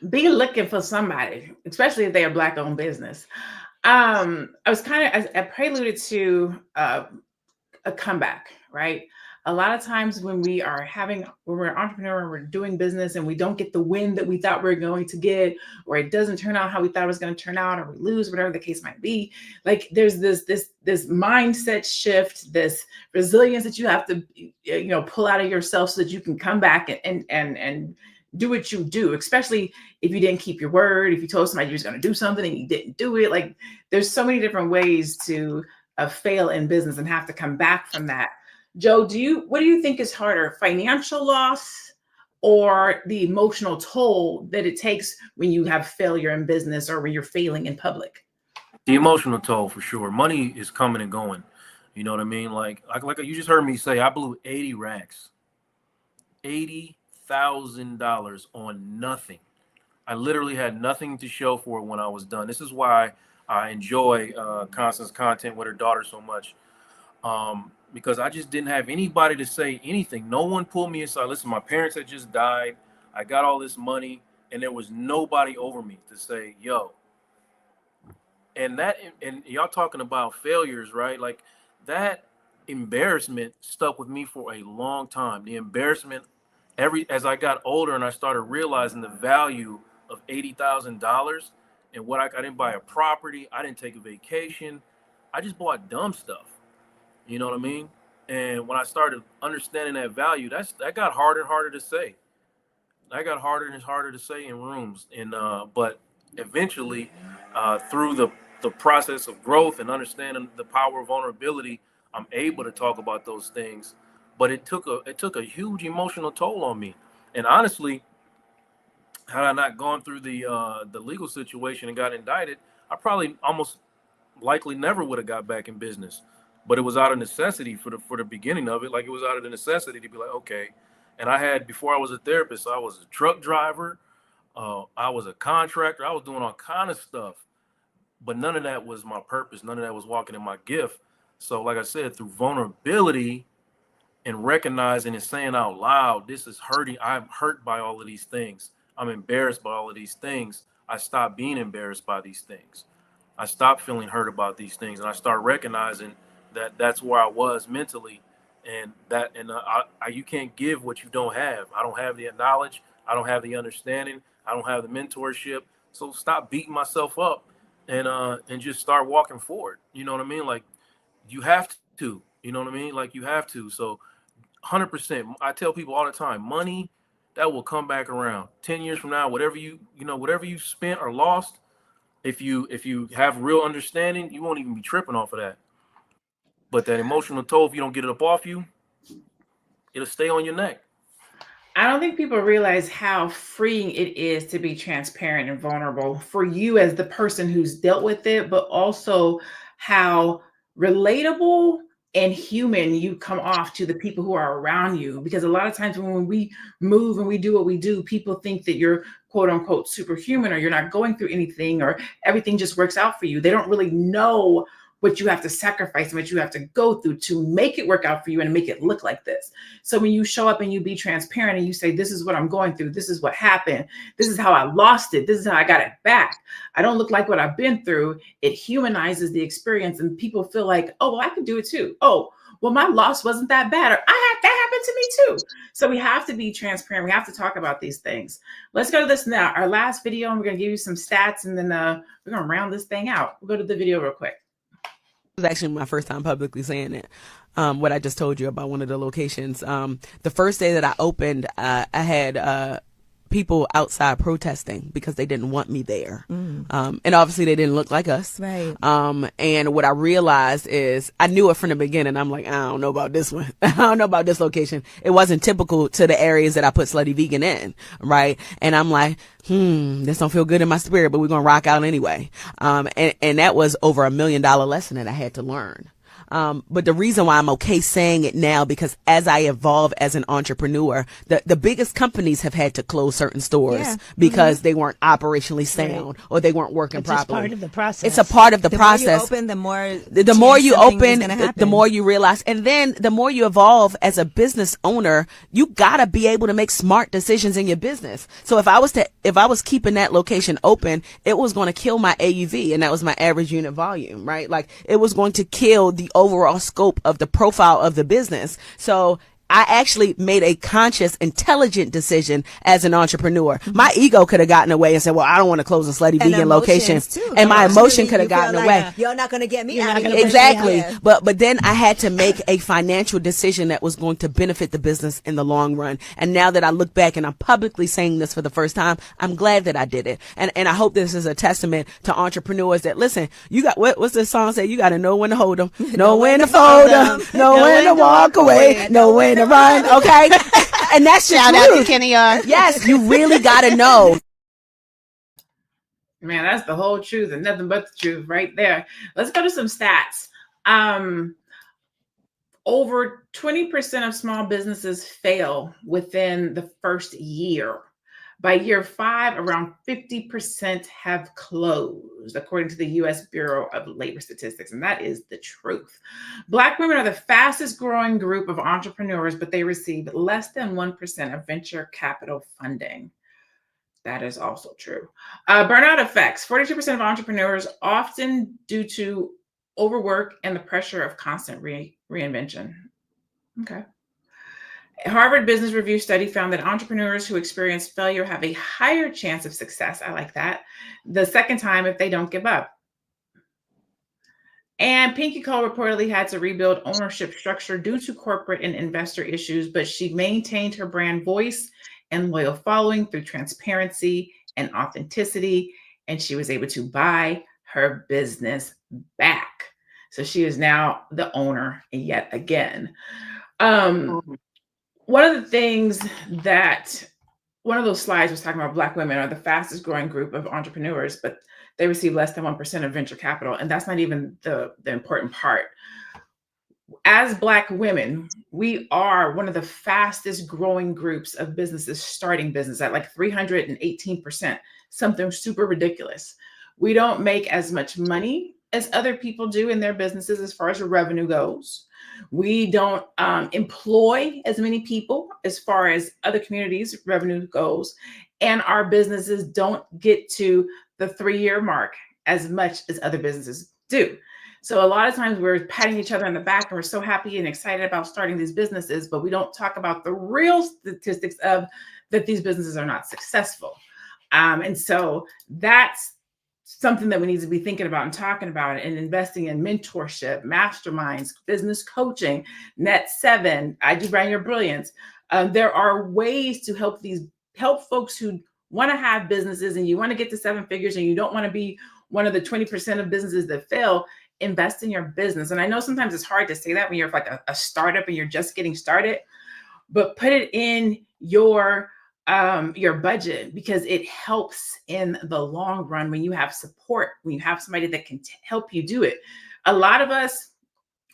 Be looking for somebody, especially if they are Black-owned business. I was I preluded to a comeback, right? A lot of times when we're an entrepreneur and we're doing business and we don't get the win that we thought we were going to get, or it doesn't turn out how we thought it was going to turn out, or we lose, whatever the case might be. Like, there's this mindset shift, this resilience that you have to, pull out of yourself so that you can come back and do what you do, especially if you didn't keep your word, if you told somebody you was going to do something and you didn't do it. Like, there's so many different ways to fail in business and have to come back from that. Joe, what do you think is harder, financial loss or the emotional toll that it takes when you have failure in business or when you're failing in public? The emotional toll, for sure. Money is coming and going. You know what I mean? Like you just heard me say, I blew 80 racks, $80,000 on nothing. I literally had nothing to show for it when I was done. This is why I enjoy Constance's content with her daughter so much, because I just didn't have anybody to say anything. No one pulled me aside. Listen, my parents had just died. I got all this money, and there was nobody over me to say, yo. And y'all talking about failures, right? Like, that embarrassment stuck with me for a long time. The embarrassment, as I got older and I started realizing the value of $80,000 and what I didn't buy a property, I didn't take a vacation, I just bought dumb stuff. You know what I mean? And when I started understanding that value, that got harder and harder to say. That got harder and harder to say in rooms. And but eventually, through the process of growth and understanding the power of vulnerability, I'm able to talk about those things. But it took a huge emotional toll on me. And honestly, had I not gone through the legal situation and got indicted, I probably almost likely never would have got back in business. But it was out of necessity for the beginning of it. Like, it was out of the necessity to be like, okay. And I had, before I was a therapist, I was a truck driver. I was a contractor. I was doing all kind of stuff, but none of that was my purpose. None of that was walking in my gift. So like I said, through vulnerability and recognizing and saying out loud, this is hurting. I'm hurt by all of these things. I'm embarrassed by all of these things. I stopped being embarrassed by these things. I stopped feeling hurt about these things. And I started recognizing that that's where I was mentally. And you can't give what you don't have. I don't have the knowledge. I don't have the understanding. I don't have the mentorship. So stop beating myself up and just start walking forward. You know what I mean? Like, you have to, you know what I mean? Like, you have to. So 100%. I tell people all the time, money, that will come back around 10 years from now. Whatever you spent or lost, if you have real understanding, you won't even be tripping off of that. But that emotional toll, if you don't get it up off you, it'll stay on your neck. I don't think people realize how freeing it is to be transparent and vulnerable for you as the person who's dealt with it, but also how relatable and human you come off to the people who are around you. Because a lot of times when we move and we do what we do, people think that you're quote unquote superhuman, or you're not going through anything, or everything just works out for you. They don't really know what you have to sacrifice and what you have to go through to make it work out for you and make it look like this. So when you show up and you be transparent and you say, this is what I'm going through, this is what happened, this is how I lost it, this is how I got it back, I don't look like what I've been through, it humanizes the experience, and people feel like, oh, well, I can do it too. Oh, well, my loss wasn't that bad, or that happened to me too. So we have to be transparent. We have to talk about these things. Let's go to this now, our last video, and we're going to give you some stats, and then we're going to round this thing out. We'll go to the video real quick. It was actually my first time publicly saying it. What I just told you about one of the locations. The first day that I opened, I had people outside protesting because they didn't want me there. And obviously they didn't look like us. Right. And what I realized is I knew it from the beginning. I'm like, I don't know about this one. I don't know about this location. It wasn't typical to the areas that I put Slutty Vegan in. Right. And I'm like, this don't feel good in my spirit, but we're going to rock out anyway. And that was over $1 million lesson that I had to learn. But the reason why I'm okay saying it now, because as I evolve as an entrepreneur, the biggest companies have had to close certain stores because they weren't operationally sound or they weren't working properly. It's part of the process. It's a part of the process. The more you open, the more you realize. And then the more you evolve as a business owner, you gotta be able to make smart decisions in your business. So if I was keeping that location open, it was going to kill my AUV, and that was my average unit volume, right? Like, it was going to kill the overall scope of the profile of the business. So I actually made a conscious, intelligent decision as an entrepreneur. My ego could have gotten away and said, well, I don't want to close a Slutty Vegan location. And my emotion could have gotten away. You're not going to get me out of here. Exactly. But then I had to make a financial decision that was going to benefit the business in the long run. And now that I look back and I'm publicly saying this for the first time, I'm glad that I did it. And I hope this is a testament to entrepreneurs that, listen, you got, what's the song say? You got to know when to hold them, know when to fold them, know when to walk away, know when to run, okay? And that's shout out to Kenny R. Yes, you really got to know. Man, that's the whole truth and nothing but the truth right there. Let's go to some stats. Over 20% of small businesses fail within the first year. By year 5, around 50% have closed, according to the U.S. Bureau of Labor Statistics, and that is the truth. Black women are the fastest growing group of entrepreneurs, but they receive less than 1% of venture capital funding. That is also true. Burnout effects. 42% of entrepreneurs, often due to overwork and the pressure of constant reinvention. Okay. A Harvard Business Review study found that entrepreneurs who experience failure have a higher chance of success. I like that. The second time if they don't give up. And Pinky Cole reportedly had to rebuild ownership structure due to corporate and investor issues, but she maintained her brand voice and loyal following through transparency and authenticity, and she was able to buy her business back. So she is now the owner yet again. One of the things that one of those slides was talking about, Black women are the fastest growing group of entrepreneurs, but they receive less than 1% of venture capital. And that's not even the important part. as Black women, we are one of the fastest growing groups of businesses starting business at like 318%, something super ridiculous. We don't make as much money as other people do in their businesses as far as revenue goes. We don't employ as many people as far as other communities' revenue goes. And our businesses don't get to the 3-year mark as much as other businesses do. So a lot of times we're patting each other on the back and we're so happy and excited about starting these businesses, but we don't talk about the real statistics of that these businesses are not successful. And so that's something that we need to be thinking about and talking about, and investing in mentorship, masterminds, business coaching, Net 7, I Do Brand Your Brilliance. There are ways to help folks who want to have businesses and you want to get to 7 figures and you don't want to be one of the 20% of businesses that fail. Invest in your business. And I know sometimes it's hard to say that when you're like a startup and you're just getting started, but put it in your budget, because it helps in the long run when you have support, when you have somebody that can help you do it. A lot of us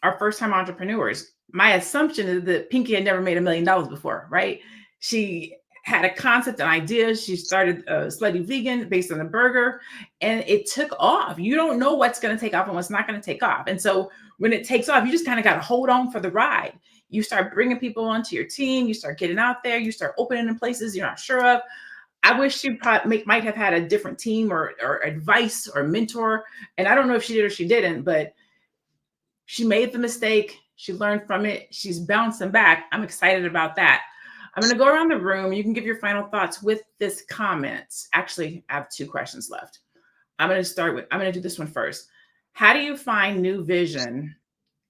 are first-time entrepreneurs. My assumption is that Pinky had never made $1 million before, right? She had a concept, an idea. She started Slutty Vegan based on a burger, and it took off. You don't know what's going to take off and what's not going to take off. And so when it takes off, you just kind of got to hold on for the ride. You start bringing people onto your team. You start getting out there. You start opening in places you're not sure of. I wish she might have had a different team or advice or mentor. And I don't know if she did or she didn't, but she made the mistake. She learned from it. She's bouncing back. I'm excited about that. I'm going to go around the room. You can give your final thoughts with this comment. Actually, I have 2 questions left. I'm going to do this one first. How do you find new vision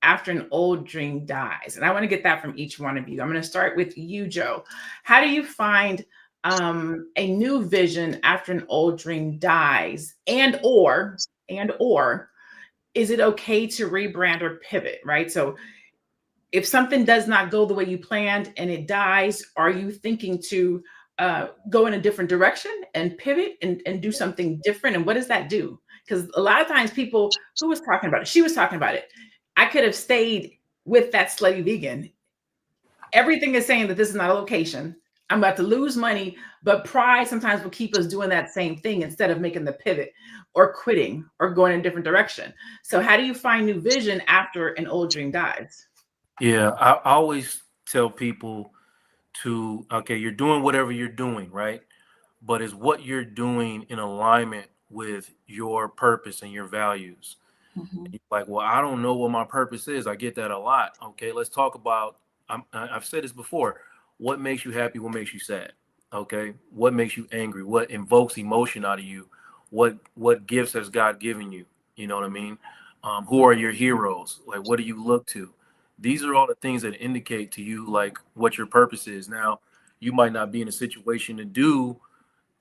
after an old dream dies? And I want to get that from each one of you. I'm going to start with you, Joe. How do you find a new vision after an old dream dies? And or is it okay to rebrand or pivot, right? So if something does not go the way you planned and it dies, are you thinking to go in a different direction and pivot and do something different? And what does that do? Because a lot of times people, who was talking about it? She was talking about it. I could have stayed with that Slutty Vegan. Everything is saying that this is not a location. I'm about to lose money, but pride sometimes will keep us doing that same thing instead of making the pivot or quitting or going in a different direction. So how do you find new vision after an old dream dies? Yeah, I always tell people okay, you're doing whatever you're doing, right? But is what you're doing in alignment with your purpose and your values? Mm-hmm. Like, well, I don't know what my purpose is. I get that a lot. Okay, let's talk about, I've said this before. What makes you happy? What makes you sad? Okay, what makes you angry? What invokes emotion out of you? What gifts has God given you? You know what I mean? Who are your heroes? Like, what do you look to? These are all the things that indicate to you like what your purpose is. Now, you might not be in a situation to do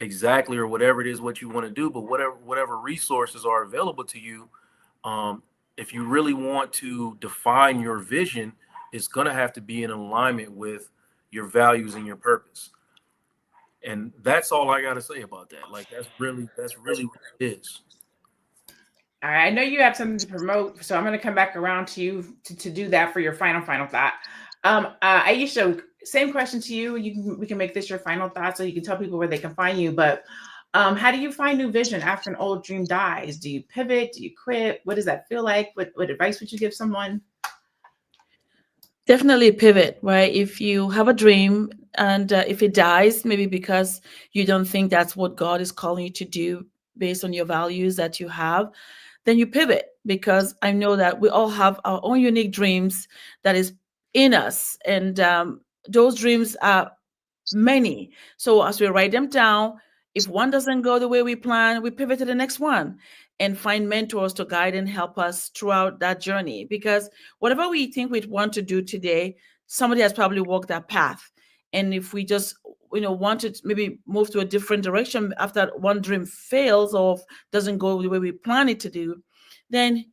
exactly or whatever it is what you want to do, but whatever resources are available to you, if you really want to define your vision, it's going to have to be in alignment with your values and your purpose. And that's all I got to say about that. Like, that's really what it is. All right, I know you have something to promote, so I'm going to come back around to you to do that for your final thought. Aisha, same question to you. We can make this your final thought, so you can tell people where they can find you. But how do you find new vision after an old dream dies? Do you pivot? Do you quit? What does that feel like? What advice would you give someone? Definitely pivot, right? If you have a dream and if it dies, maybe because you don't think that's what God is calling you to do based on your values that you have, then you pivot, because I know that we all have our own unique dreams that is in us. And those dreams are many. So as we write them down, if one doesn't go the way we plan, we pivot to the next one and find mentors to guide and help us throughout that journey. Because whatever we think we want to do today, somebody has probably walked that path. And if we just want to maybe move to a different direction after one dream fails or doesn't go the way we plan it to do, then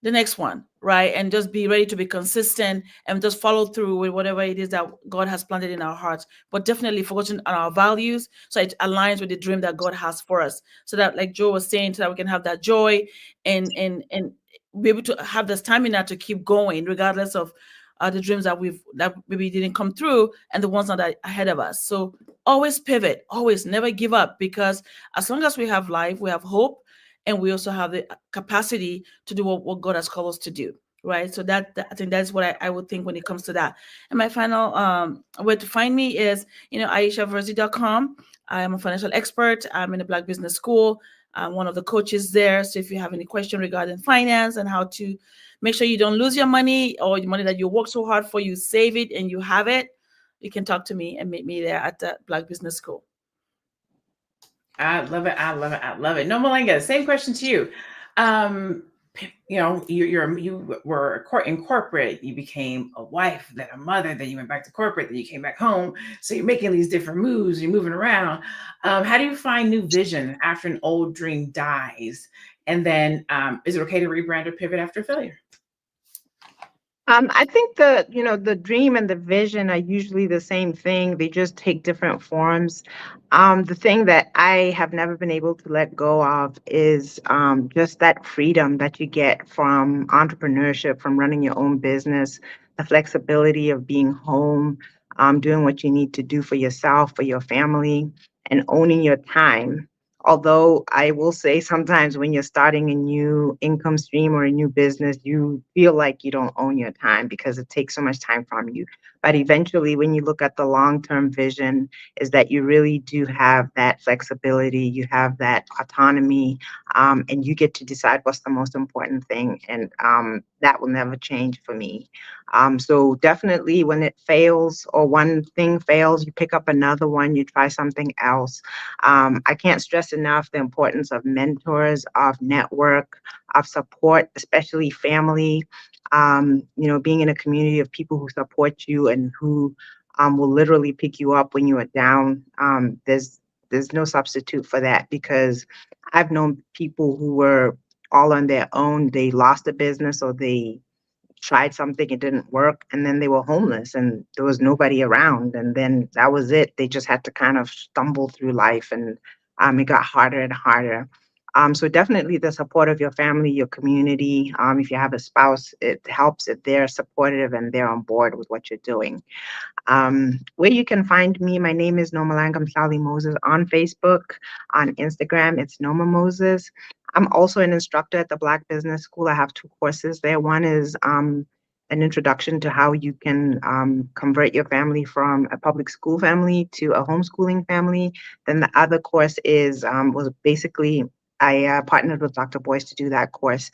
the next one, right? And just be ready to be consistent and just follow through with whatever it is that God has planted in our hearts, but definitely focusing on our values so it aligns with the dream that God has for us. So that, like Joe was saying, so that we can have that joy and be able to have the stamina to keep going, regardless of the dreams that maybe didn't come through and the ones that are ahead of us. So always pivot, always never give up, because as long as we have life, we have hope, and we also have the capacity to do what God has called us to do. Right. So that I think that's what I would think when it comes to that. And my final way to find me is, AishaVersey.com. I am a financial expert. I'm in the Black Business School. I'm one of the coaches there. So if you have any question regarding finance and how to make sure you don't lose your money, or the money that you work so hard for, you save it and you have it, you can talk to me and meet me there at the Black Business School. I love it. I love it. I love it. Nomalanga, same question to you. You were in corporate, you became a wife, then a mother, then you went back to corporate, then you came back home. So you're making these different moves, you're moving around. How do you find new vision after an old dream dies? And then is it okay to rebrand or pivot after failure? I think the dream and the vision are usually the same thing. They just take different forms. The thing that I have never been able to let go of is just that freedom that you get from entrepreneurship, from running your own business, the flexibility of being home, doing what you need to do for yourself, for your family, and owning your time. Although I will say sometimes when you're starting a new income stream or a new business, you feel like you don't own your time because it takes so much time from you. But eventually, when you look at the long-term vision, is that you really do have that flexibility, you have that autonomy, and you get to decide what's the most important thing. And that will never change for me. So definitely when it fails or one thing fails, you pick up another one, you try something else. I can't stress enough the importance of mentors, of network, of support, especially family. Being in a community of people who support you and who will literally pick you up when you are down. There's no substitute for that, because I've known people who were all on their own. They lost a business or they tried something, it didn't work, and then they were homeless and there was nobody around, and then that was it. They just had to kind of stumble through life, and it got harder and harder. So definitely the support of your family, your community. If you have a spouse, it helps if they're supportive and they're on board with what you're doing. Where you can find me, my name is Nomalanga Mhlali Moses on Facebook. On Instagram, it's Noma Moses. I'm also an instructor at the Black Business School. I have 2 courses there. One is an introduction to how you can convert your family from a public school family to a homeschooling family. Then the other course was basically, I partnered with Dr. Boyce to do that course.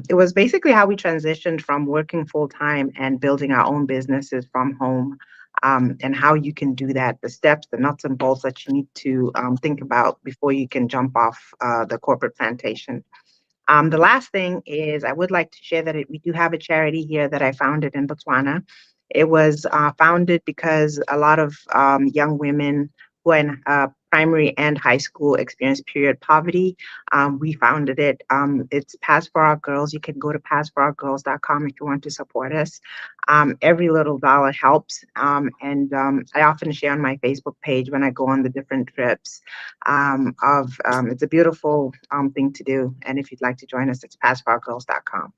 It was basically how we transitioned from working full time and building our own businesses from home, and how you can do that, the steps, the nuts and bolts that you need to think about before you can jump off the corporate plantation. The last thing is I would like to share that we do have a charity here that I founded in Botswana. It was founded because a lot of young women who are in primary and high school experience period poverty. We founded it. It's Pass for Our Girls. You can go to passforourgirls.com if you want to support us. Every little dollar helps. And I often share on my Facebook page when I go on the different trips it's a beautiful thing to do. And if you'd like to join us, it's passforourgirls.com.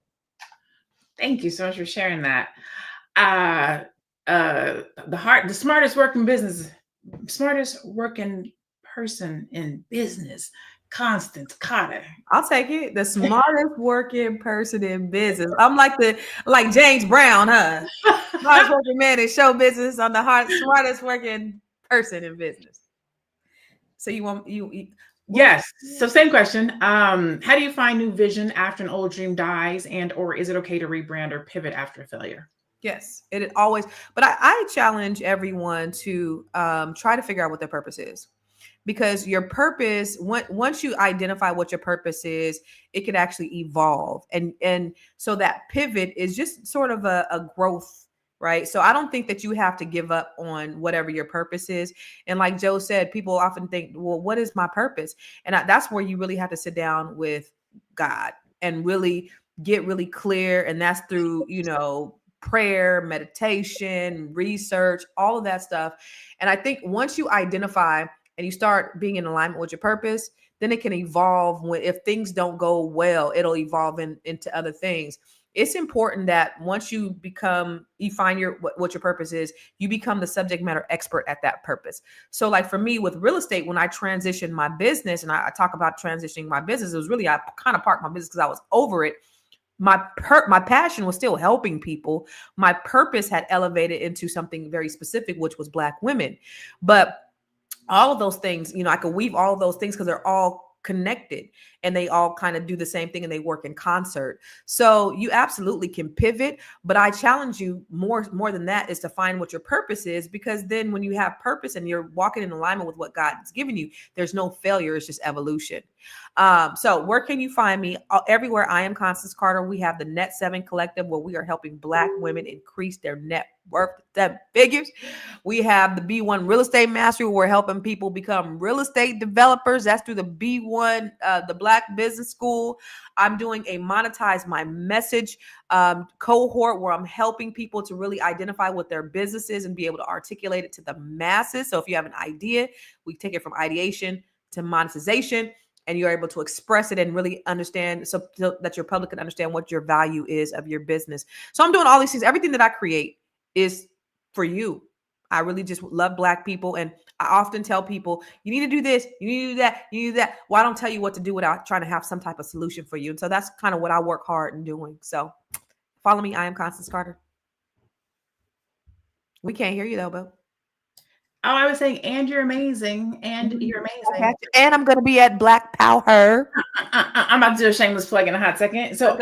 Thank you so much for sharing that. The smartest working person in business, Constance Cotter. I'll take it. The smartest working person in business. I'm like James Brown, huh? Smartest working man in show business. I'm the smartest working person in business. So you want you Yes. So same question. How do you find new vision after an old dream dies, and or is it okay to rebrand or pivot after failure? Yes, it always. But I challenge everyone to try to figure out what their purpose is, because your purpose, once you identify what your purpose is, it can actually evolve, and so that pivot is just sort of a growth. Right. So I don't think that you have to give up on whatever your purpose is. And like Joe said, people often think, well, what is my purpose? And that's where you really have to sit down with God and really get really clear. And that's through, prayer, meditation, research, all of that stuff. And I think once you identify and you start being in alignment with your purpose, then it can evolve. When if things don't go well, it'll evolve into other things. It's important that once you find what your purpose is, you become the subject matter expert at that purpose. So like for me with real estate, when I transitioned my business, and I talk about transitioning my business, it was really, I kind of parked my business because I was over it. My passion was still helping people. My purpose had elevated into something very specific, which was Black women. But all of those things, I could weave all of those things because they're all connected and they all kind of do the same thing and they work in concert. So you absolutely can pivot, but I challenge you more than that is to find what your purpose is, because then when you have purpose and you're walking in alignment with what God's given you, there's no failure. It's just evolution. So where can you find me? Everywhere. I am Constance Carter. We have the Net 7 Collective, where we are helping Black women increase their net worth to 7 figures. We have the B1 Real Estate Mastery, where we're helping people become real estate developers. That's through the B1, the Black Business School. I'm doing a Monetize My Message cohort, where I'm helping people to really identify what their business is and be able to articulate it to the masses. So if you have an idea, we take it from ideation to monetization, and you're able to express it and really understand, so that your public can understand what your value is of your business. So I'm doing all these things. Everything that I create is for you. I really just love Black people. And I often tell people, you need to do this, you need to do that, you need to do that. Well, I don't tell you what to do without trying to have some type of solution for you. And so that's kind of what I work hard in doing. So follow me. I am Constance Carter. We can't hear you though, Bo. Oh, I was saying, and you're amazing. And you're amazing. And I'm going to be at Black Power. I'm about to do a shameless plug in a hot second. So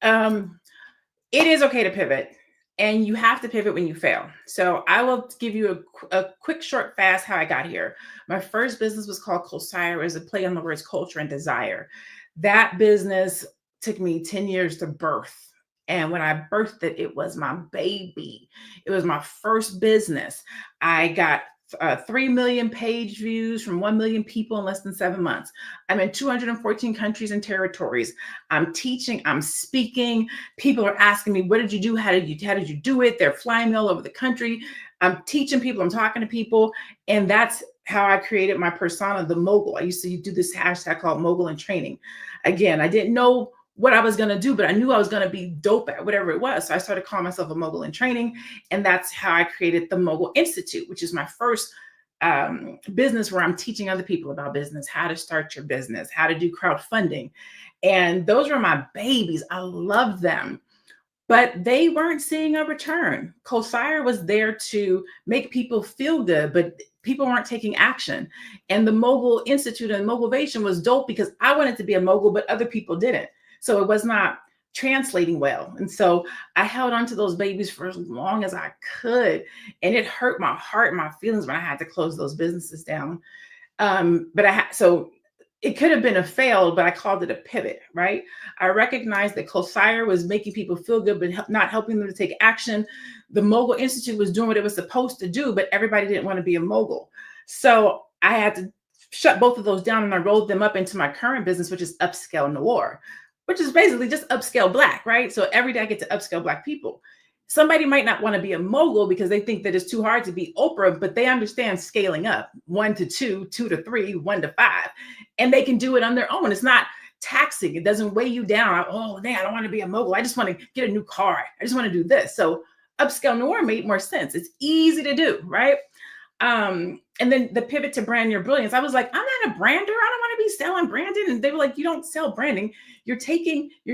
it is okay to pivot, and you have to pivot when you fail. So I will give you a quick, short, fast how I got here. My first business was called Cosire. It was a play on the words culture and desire. That business took me 10 years to birth. And when I birthed it, it was my baby. It was my first business. I got 3 million page views from 1 million people in less than 7 months. I'm in 214 countries and territories. I'm teaching, I'm speaking. People are asking me, what did you do? How did you do it? They're flying me all over the country. I'm teaching people, I'm talking to people. And that's how I created my persona, the mogul. I used to do this hashtag called mogul in training. Again, I didn't know what I was going to do, but I knew I was going to be dope at whatever it was. So I started calling myself a mogul in training. And that's how I created the Mogul Institute, which is my first business where I'm teaching other people about business, how to start your business, how to do crowdfunding. And those were my babies. I love them, but they weren't seeing a return. Cosire was there to make people feel good, but people weren't taking action. And the Mogul Institute and Mogulvation was dope because I wanted to be a mogul, but other people didn't. So it was not translating well. And so I held on to those babies for as long as I could. And it hurt my heart and my feelings when I had to close those businesses down. So it could have been a fail, but I called it a pivot, right? I recognized that Cosire was making people feel good, but not helping them to take action. The Mogul Institute was doing what it was supposed to do, but everybody didn't want to be a mogul. So I had to shut both of those down, and I rolled them up into my current business, which is Upscale Noir, which is basically just upscale Black, right? So every day I get to upscale Black people. Somebody might not want to be a mogul because they think that it's too hard to be Oprah, but they understand scaling up 1 to 2, 2 to 3, 1 to 5, and they can do it on their own. It's not taxing. It doesn't weigh you down. Oh, man, I don't want to be a mogul. I just want to get a new car. I just want to do this. So Upscale Noir made more sense. It's easy to do, right? And then the pivot to brand your brilliance. I was like, I'm not a brander. I don't want to be selling branding. And they were like, you don't sell branding. You're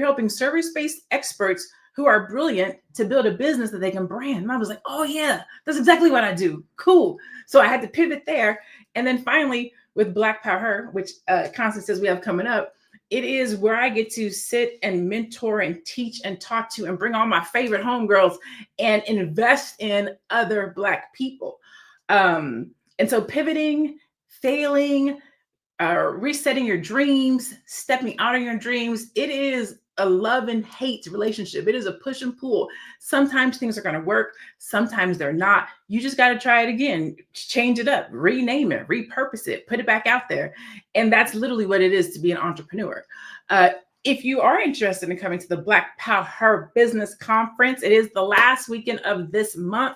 helping service-based experts who are brilliant to build a business that they can brand. And I was like, oh yeah, that's exactly what I do. Cool. So I had to pivot there. And then finally with Black Power, which Constance says we have coming up, it is where I get to sit and mentor and teach and talk to and bring all my favorite homegirls and invest in other Black people. And so pivoting, failing, resetting your dreams, stepping out of your dreams, it is a love and hate relationship. It is a push and pull. Sometimes things are going to work. Sometimes they're not. You just got to try it again, change it up, rename it, repurpose it, put it back out there. And that's literally what it is to be an entrepreneur. If you are interested in coming to the Black Power Business Conference, it is the last weekend of this month,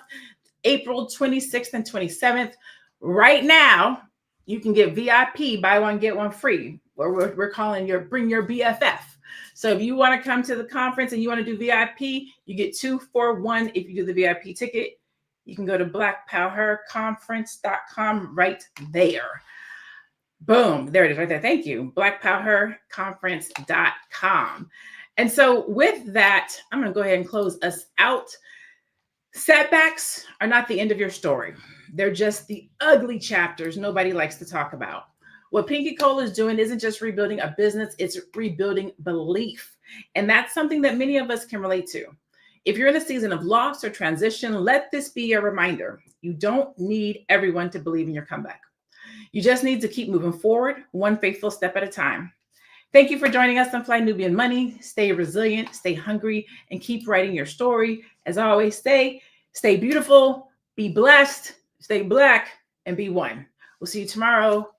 April 26th and 27th. Right now, you can get VIP, buy one, get one free, or we're calling your bring your BFF. So if you want to come to the conference and you want to do VIP, you get 2 for 1 if you do the VIP ticket. You can go to blackpowerconference.com right there. Boom, there it is right there. Thank you. blackpowerconference.com. And so with that, I'm going to go ahead and close us out. Setbacks are not the end of your story. They're just the ugly chapters nobody likes to talk about. What Pinky Cole is doing isn't just rebuilding a business, it's rebuilding belief. And that's something that many of us can relate to. If you're in a season of loss or transition, let this be a reminder. You don't need everyone to believe in your comeback. You just need to keep moving forward, one faithful step at a time. Thank you for joining us on Fly Nubian Money. Stay resilient, stay hungry, and keep writing your story. As always, stay beautiful, be blessed, stay black, and be one. We'll see you tomorrow.